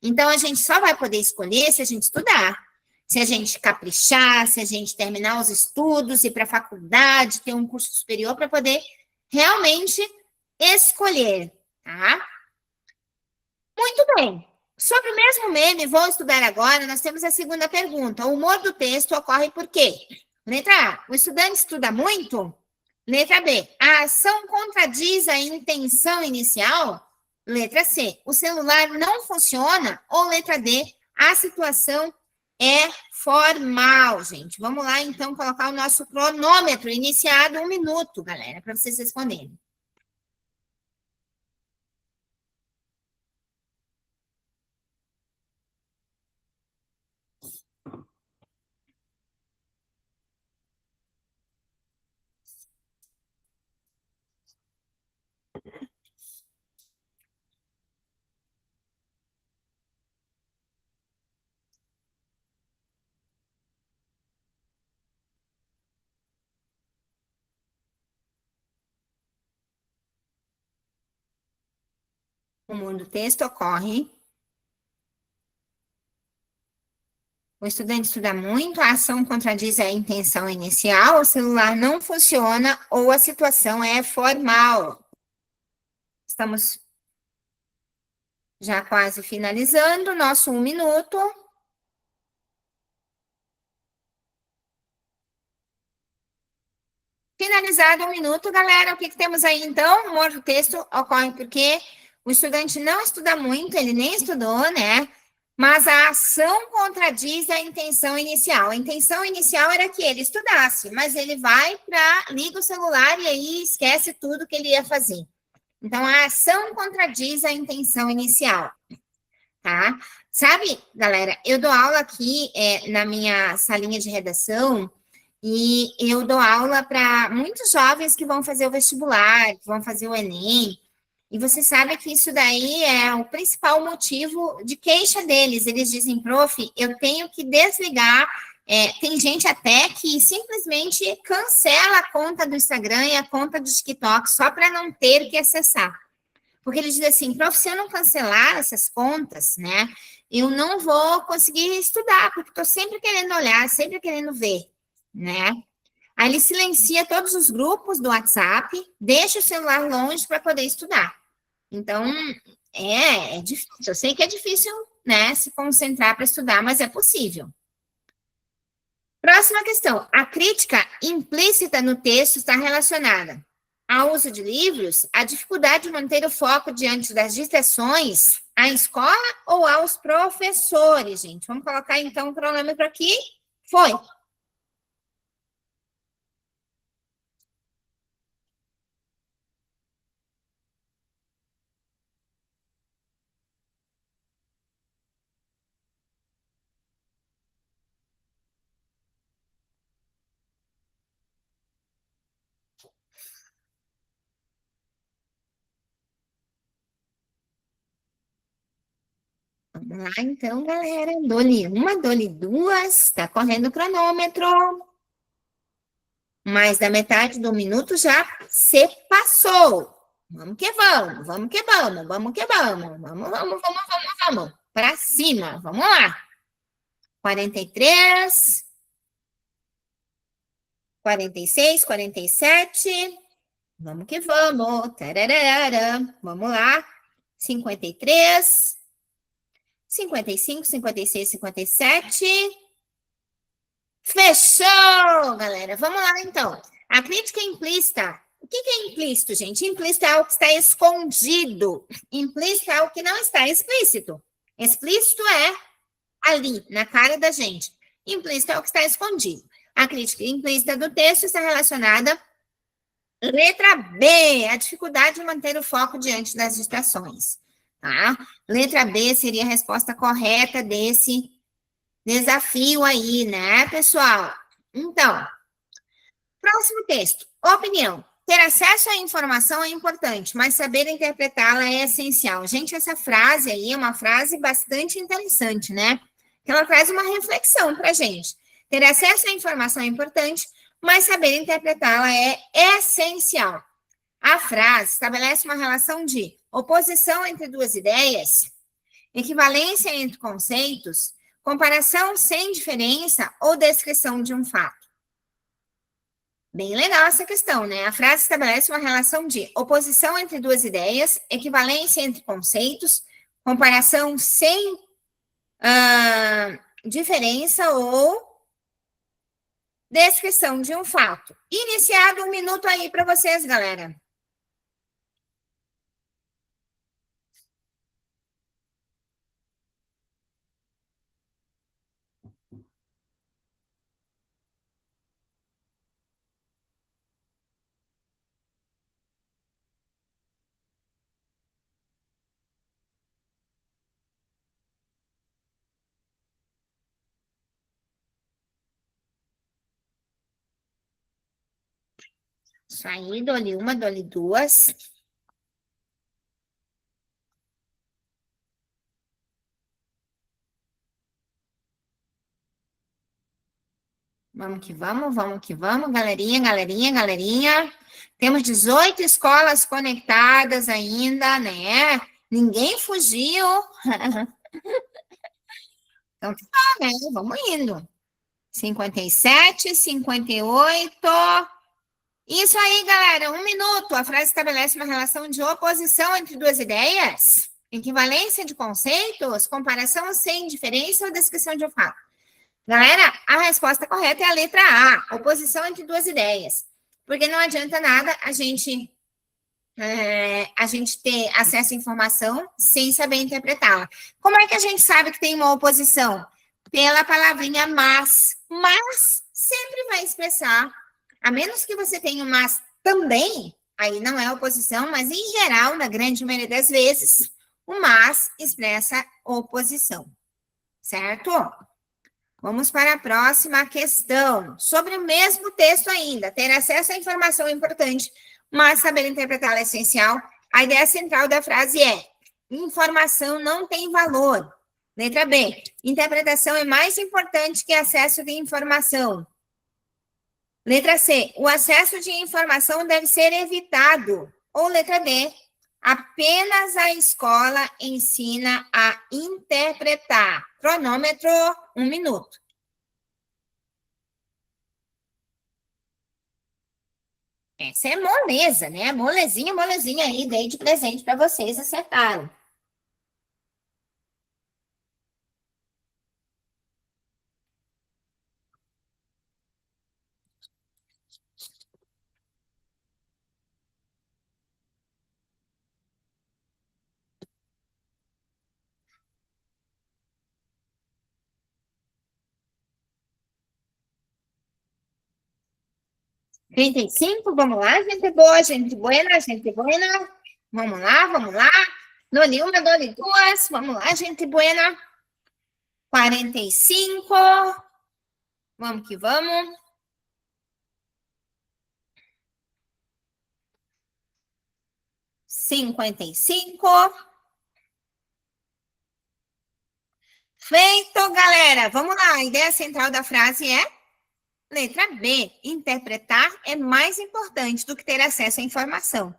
Então, a gente só vai poder escolher se a gente estudar. Se a gente caprichar, se a gente terminar os estudos, ir para a faculdade, ter um curso superior para poder realmente escolher, tá? Muito bem. Sobre o mesmo meme, vou estudar agora, nós temos a segunda pergunta. O humor do texto ocorre por quê? Letra A, o estudante estuda muito? Letra B, a ação contradiz a intenção inicial? Letra C, o celular não funciona? Ou letra D, a situação é formal, gente. Vamos lá, então, colocar o nosso cronômetro iniciado 1 minuto, galera, para vocês responderem. O humor do texto ocorre. O estudante estuda muito, a ação contradiz a intenção inicial, o celular não funciona ou a situação é formal. Estamos já quase finalizando nosso 1 minuto. Finalizado 1 minuto, galera, o que temos aí então? O humor do texto ocorre porque o estudante não estuda muito, ele nem estudou, né? Mas a ação contradiz a intenção inicial. A intenção inicial era que ele estudasse, mas ele vai liga o celular e aí esquece tudo que ele ia fazer. Então, a ação contradiz a intenção inicial, tá? Sabe, galera, eu dou aula aqui na minha salinha de redação e eu dou aula para muitos jovens que vão fazer o vestibular, que vão fazer o Enem. E você sabe que isso daí é o principal motivo de queixa deles. Eles dizem, prof, eu tenho que desligar. Tem gente até que simplesmente cancela a conta do Instagram e a conta do TikTok só para não ter que acessar. Porque eles dizem assim, prof, se eu não cancelar essas contas, né, eu não vou conseguir estudar, porque estou sempre querendo olhar, sempre querendo ver, né? Aí ele silencia todos os grupos do WhatsApp, deixa o celular longe para poder estudar. Então, é difícil. Eu sei que é difícil, né, se concentrar para estudar, mas é possível. Próxima questão. A crítica implícita no texto está relacionada ao uso de livros, à dificuldade de manter o foco diante das distrações, à escola ou aos professores, gente? Vamos colocar, então, o cronômetro aqui. Foi. Vamos lá, então, galera. Dole 1, dole 2. Está correndo o cronômetro. Mais da metade do minuto já se passou. Vamos que vamos, vamos que vamos, vamos que vamos. Vamos. Para cima, vamos lá. 43, 46, 47. Vamos que vamos. Tararara. Vamos lá. 53, 55, 56, 57. Fechou, galera. Vamos lá, então. A crítica implícita O que é implícito, gente? Implícito é o que está escondido. Implícito é o que não está explícito. Explícito é ali, na cara da gente. Implícito é o que está escondido. A crítica implícita do texto está relacionada. Letra B, a dificuldade de manter o foco diante das distrações. Tá? Letra B seria a resposta correta desse desafio aí, né, pessoal? Então, próximo texto. Opinião. Ter acesso à informação é importante, mas saber interpretá-la é essencial. Gente, essa frase aí é uma frase bastante interessante, né? Ela traz uma reflexão para a gente. Ter acesso à informação é importante, mas saber interpretá-la é essencial. A frase estabelece uma relação de oposição entre duas ideias, equivalência entre conceitos, comparação sem diferença ou descrição de um fato. Bem legal essa questão, né? A frase estabelece uma relação de oposição entre duas ideias, equivalência entre conceitos, comparação sem diferença ou descrição de um fato. Iniciado 1 minuto aí para vocês, galera. Isso aí, dole uma, dole duas. Vamos que vamos, galerinha, galerinha, galerinha. Temos 18 escolas conectadas ainda, né? Ninguém fugiu. Então, tá, né? Vamos indo. 57, 58. Isso aí, galera, 1 minuto. A frase estabelece uma relação de oposição entre duas ideias, equivalência de conceitos, comparação sem diferença ou descrição de um fato. Galera, a resposta correta é a letra A, oposição entre duas ideias. Porque não adianta nada a gente ter acesso à informação sem saber interpretá-la. Como é que a gente sabe que tem uma oposição? Pela palavrinha mas. Mas sempre vai expressar, a menos que você tenha um mas também, aí não é oposição, mas em geral, na grande maioria das vezes, o mas expressa oposição. Certo? Vamos para a próxima questão. Sobre o mesmo texto ainda. Ter acesso à informação é importante, mas saber interpretá-la é essencial. A ideia central da frase é: informação não tem valor. Letra B. Interpretação é mais importante que acesso de informação. Letra C. O acesso de informação deve ser evitado. Ou letra D. Apenas a escola ensina a interpretar. Cronômetro, 1 minuto. Essa é moleza, né? Molezinha aí, dei de presente para vocês, acertaram. — 35, vamos lá, gente boa, gente buena, gente buena. Vamos lá. Dole uma, dole duas, vamos lá, gente buena. 45. Vamos que vamos. 55. Feito, galera. Vamos lá. A ideia central da frase é letra B. Interpretar é mais importante do que ter acesso à informação.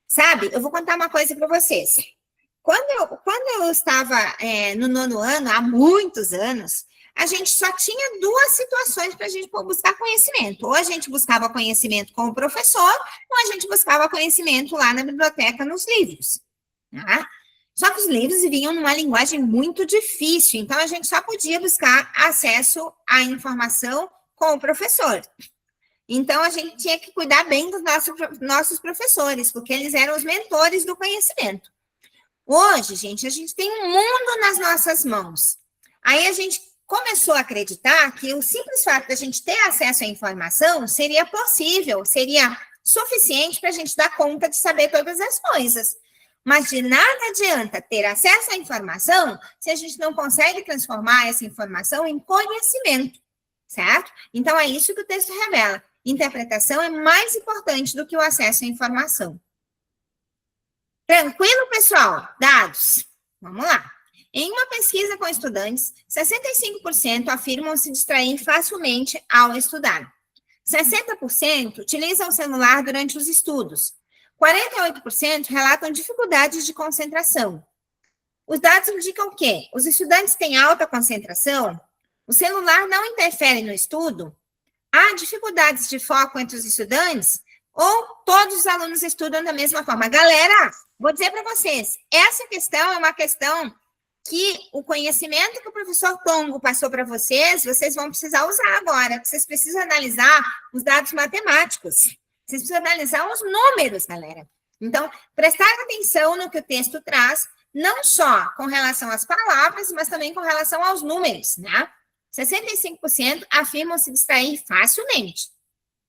Sabe, eu vou contar uma coisa para vocês. Quando eu estava no 9º ano, há muitos anos, a gente só tinha 2 situações para a gente buscar conhecimento. Ou a gente buscava conhecimento com o professor, ou a gente buscava conhecimento lá na biblioteca, nos livros. Tá? Só que os livros vinham numa linguagem muito difícil, então a gente só podia buscar acesso à informação com o professor. Então, a gente tinha que cuidar bem dos nossos professores, porque eles eram os mentores do conhecimento. Hoje, gente, a gente tem um mundo nas nossas mãos. Aí a gente começou a acreditar que o simples fato de a gente ter acesso à informação seria possível, seria suficiente para a gente dar conta de saber todas as coisas. Mas de nada adianta ter acesso à informação se a gente não consegue transformar essa informação em conhecimento, certo? Então, é isso que o texto revela. Interpretação é mais importante do que o acesso à informação. Tranquilo, pessoal? Dados. Vamos lá. Em uma pesquisa com estudantes, 65% afirmam se distrair facilmente ao estudar. 60% utilizam o celular durante os estudos. 48% relatam dificuldades de concentração. Os dados indicam o quê? Os estudantes têm alta concentração? O celular não interfere no estudo? Há dificuldades de foco entre os estudantes? Ou todos os alunos estudam da mesma forma? Galera, vou dizer para vocês, essa questão é uma questão que o conhecimento que o professor Tongo passou para vocês, vocês vão precisar usar agora. Vocês precisam analisar os dados matemáticos. Vocês precisam analisar os números, galera. Então, prestar atenção no que o texto traz, não só com relação às palavras, mas também com relação aos números, né? 65% afirmam se distrair facilmente.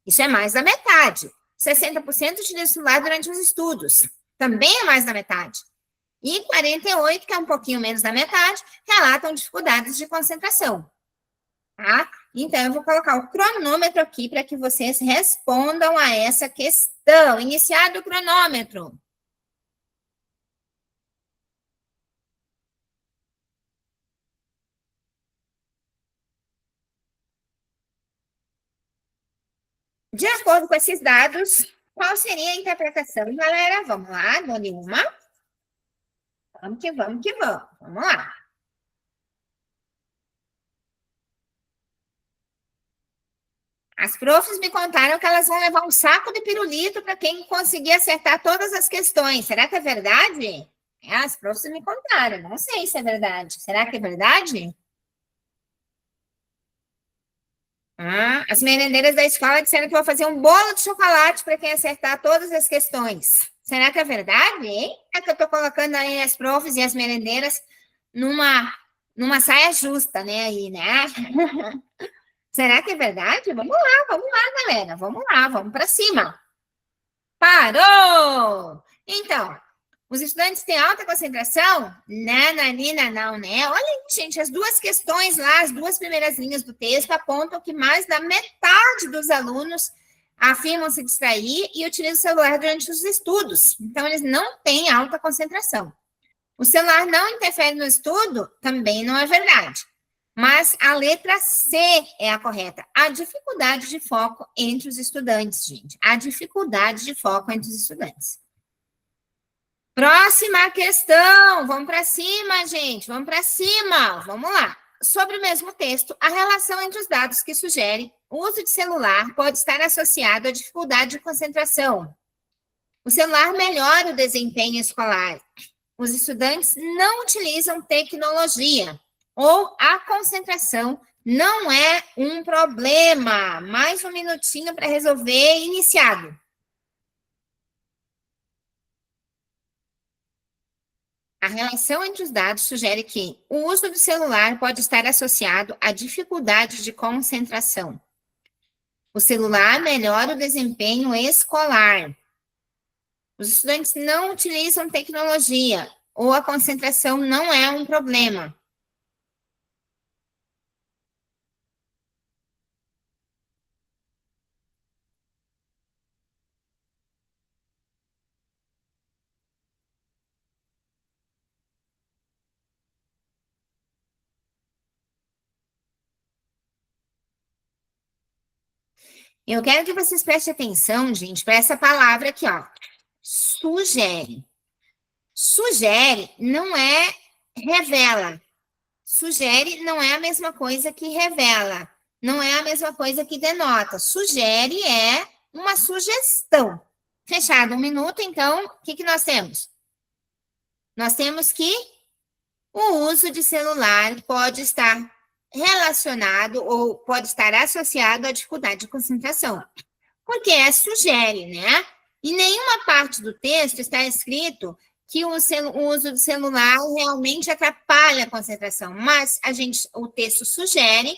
Isso é mais da metade. 60% utilizam o celular durante os estudos. Também é mais da metade. E 48%, que é um pouquinho menos da metade, relatam dificuldades de concentração. Tá? Então, eu vou colocar o cronômetro aqui para que vocês respondam a essa questão. Iniciado o cronômetro. De acordo com esses dados, qual seria a interpretação, galera? Vamos lá, dou-lhe uma. Vamos que vamos que vamos. Vamos lá. As profs me contaram que elas vão levar um saco de pirulito para quem conseguir acertar todas as questões. Será que é verdade? As profs me contaram. Não sei se é verdade. Será que é verdade? As merendeiras da escola disseram que vou fazer um bolo de chocolate para quem acertar todas as questões. Será que é verdade, hein? É que eu estou colocando aí as profs e as merendeiras numa saia justa, né? Aí, né? Será que é verdade? Vamos lá, galera. Vamos lá, vamos para cima. Parou! Então, os estudantes têm alta concentração? Nananina, não, né? Olha aí, gente, as duas questões lá, as duas primeiras linhas do texto apontam que mais da metade dos alunos afirmam se distrair e utilizam o celular durante os estudos. Então, eles não têm alta concentração. O celular não interfere no estudo? Também não é verdade. Mas a letra C é a correta. A dificuldade de foco entre os estudantes, gente. A dificuldade de foco entre os estudantes. Próxima questão. Vamos para cima, gente. Vamos para cima. Vamos lá. Sobre o mesmo texto, a relação entre os dados que sugere o uso de celular pode estar associado à dificuldade de concentração. O celular melhora o desempenho escolar. Os estudantes não utilizam tecnologia. Ou a concentração não é um problema. Mais um minutinho para resolver. Iniciado. A relação entre os dados sugere que o uso do celular pode estar associado à dificuldade de concentração. O celular melhora o desempenho escolar. Os estudantes não utilizam tecnologia, ou a concentração não é um problema. Eu quero que vocês prestem atenção, gente, para essa palavra aqui, ó. Sugere. Sugere não é revela. Sugere não é a mesma coisa que revela. Não é a mesma coisa que denota. Sugere é uma sugestão. Fechado um minuto, então, o que nós temos? Nós temos que o uso de celular pode estar relacionado ou pode estar associado à dificuldade de concentração. Porque sugere, né? Em nenhuma parte do texto está escrito que o uso do celular realmente atrapalha a concentração, mas o texto sugere,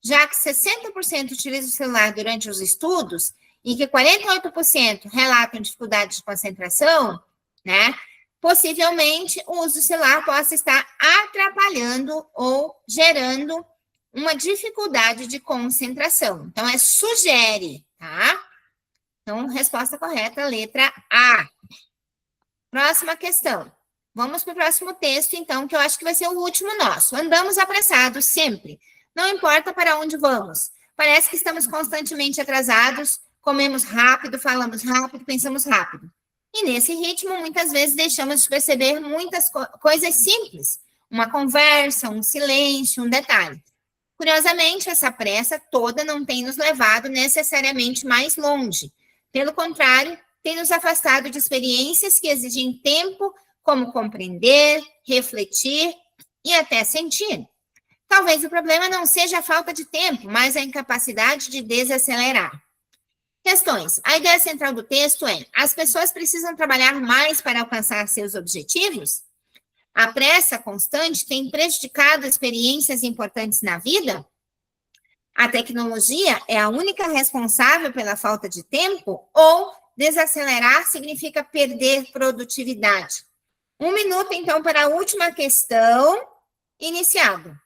já que 60% utiliza o celular durante os estudos e que 48% relatam dificuldade de concentração, né? Possivelmente o uso do celular possa estar atrapalhando ou gerando uma dificuldade de concentração. Então, sugere, tá? Então, resposta correta, letra A. Próxima questão. Vamos para o próximo texto, então, que eu acho que vai ser o último nosso. Andamos apressados sempre. Não importa para onde vamos. Parece que estamos constantemente atrasados, comemos rápido, falamos rápido, pensamos rápido. E nesse ritmo, muitas vezes, deixamos de perceber muitas coisas simples. Uma conversa, um silêncio, um detalhe. Curiosamente, essa pressa toda não tem nos levado necessariamente mais longe. Pelo contrário, tem nos afastado de experiências que exigem tempo, como compreender, refletir e até sentir. Talvez o problema não seja a falta de tempo, mas a incapacidade de desacelerar. Questões. A ideia central do texto é: as pessoas precisam trabalhar mais para alcançar seus objetivos? A pressa constante tem prejudicado experiências importantes na vida? A tecnologia é a única responsável pela falta de tempo? Ou desacelerar significa perder produtividade? 1 minuto, então, para a última questão. Iniciado.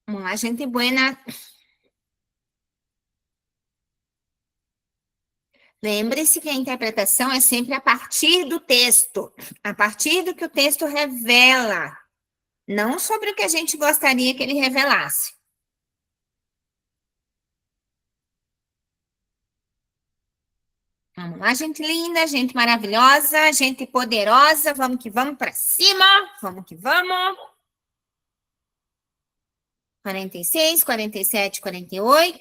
Vamos lá, gente buena. Lembre-se que a interpretação é sempre a partir do texto, a partir do que o texto revela, não sobre o que a gente gostaria que ele revelasse. Vamos lá, gente linda, gente maravilhosa, gente poderosa, vamos que vamos para cima, vamos que vamos. 46, 47, 48.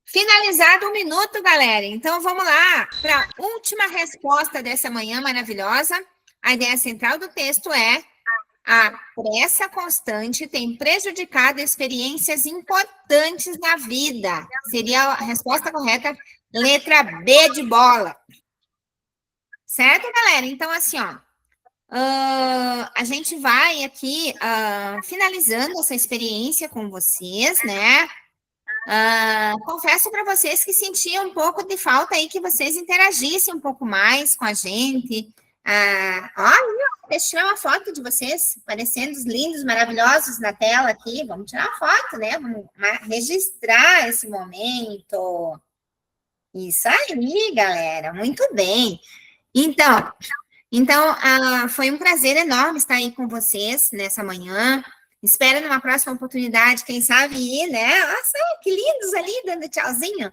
Finalizado 1 minuto, galera. Então, vamos lá para a última resposta dessa manhã maravilhosa. A ideia central do texto é: a pressa constante tem prejudicado experiências importantes na vida. Seria a resposta correta, letra B de bola. Certo, galera? Então, assim, ó, a gente vai aqui finalizando essa experiência com vocês, né? Confesso para vocês que sentia um pouco de falta aí que vocês interagissem um pouco mais com a gente. Olha, deixa eu tirar uma foto de vocês, parecendo lindos, maravilhosos na tela aqui. Vamos tirar uma foto, né? Vamos registrar esse momento. Isso aí, galera. Muito bem. Então, foi um prazer enorme estar aí com vocês nessa manhã. Espero numa próxima oportunidade, quem sabe ir, né? Nossa, que lindos ali, dando tchauzinho.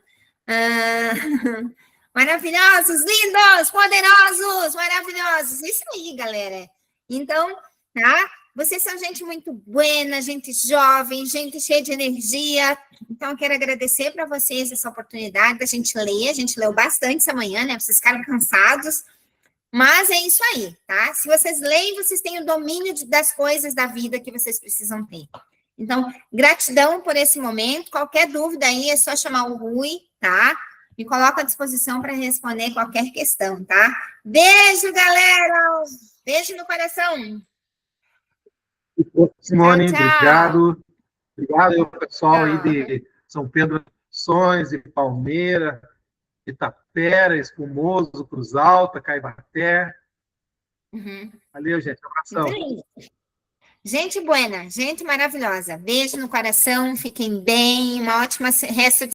Maravilhosos, lindos, poderosos, maravilhosos. Isso aí, galera. Então, tá? Vocês são gente muito buena, gente jovem, gente cheia de energia. Então, eu quero agradecer para vocês essa oportunidade da gente ler. A gente leu bastante essa manhã, né? Vocês ficaram cansados. Mas é isso aí, tá? Se vocês leem, vocês têm o domínio das coisas da vida que vocês precisam ter. Então, gratidão por esse momento. Qualquer dúvida aí, é só chamar o Rui, tá? Me coloco à disposição para responder qualquer questão, tá? Beijo, galera! Beijo no coração! Simone, Tchau, tchau. obrigado. Obrigado ao pessoal Tchau. aí de São Pedro Missões, de Palmeira, Itapera, Espumoso, Cruz Alta, Caibaté. Valeu, gente. Abração. Gente buena, gente maravilhosa. Beijo no coração, fiquem bem, uma ótima resto de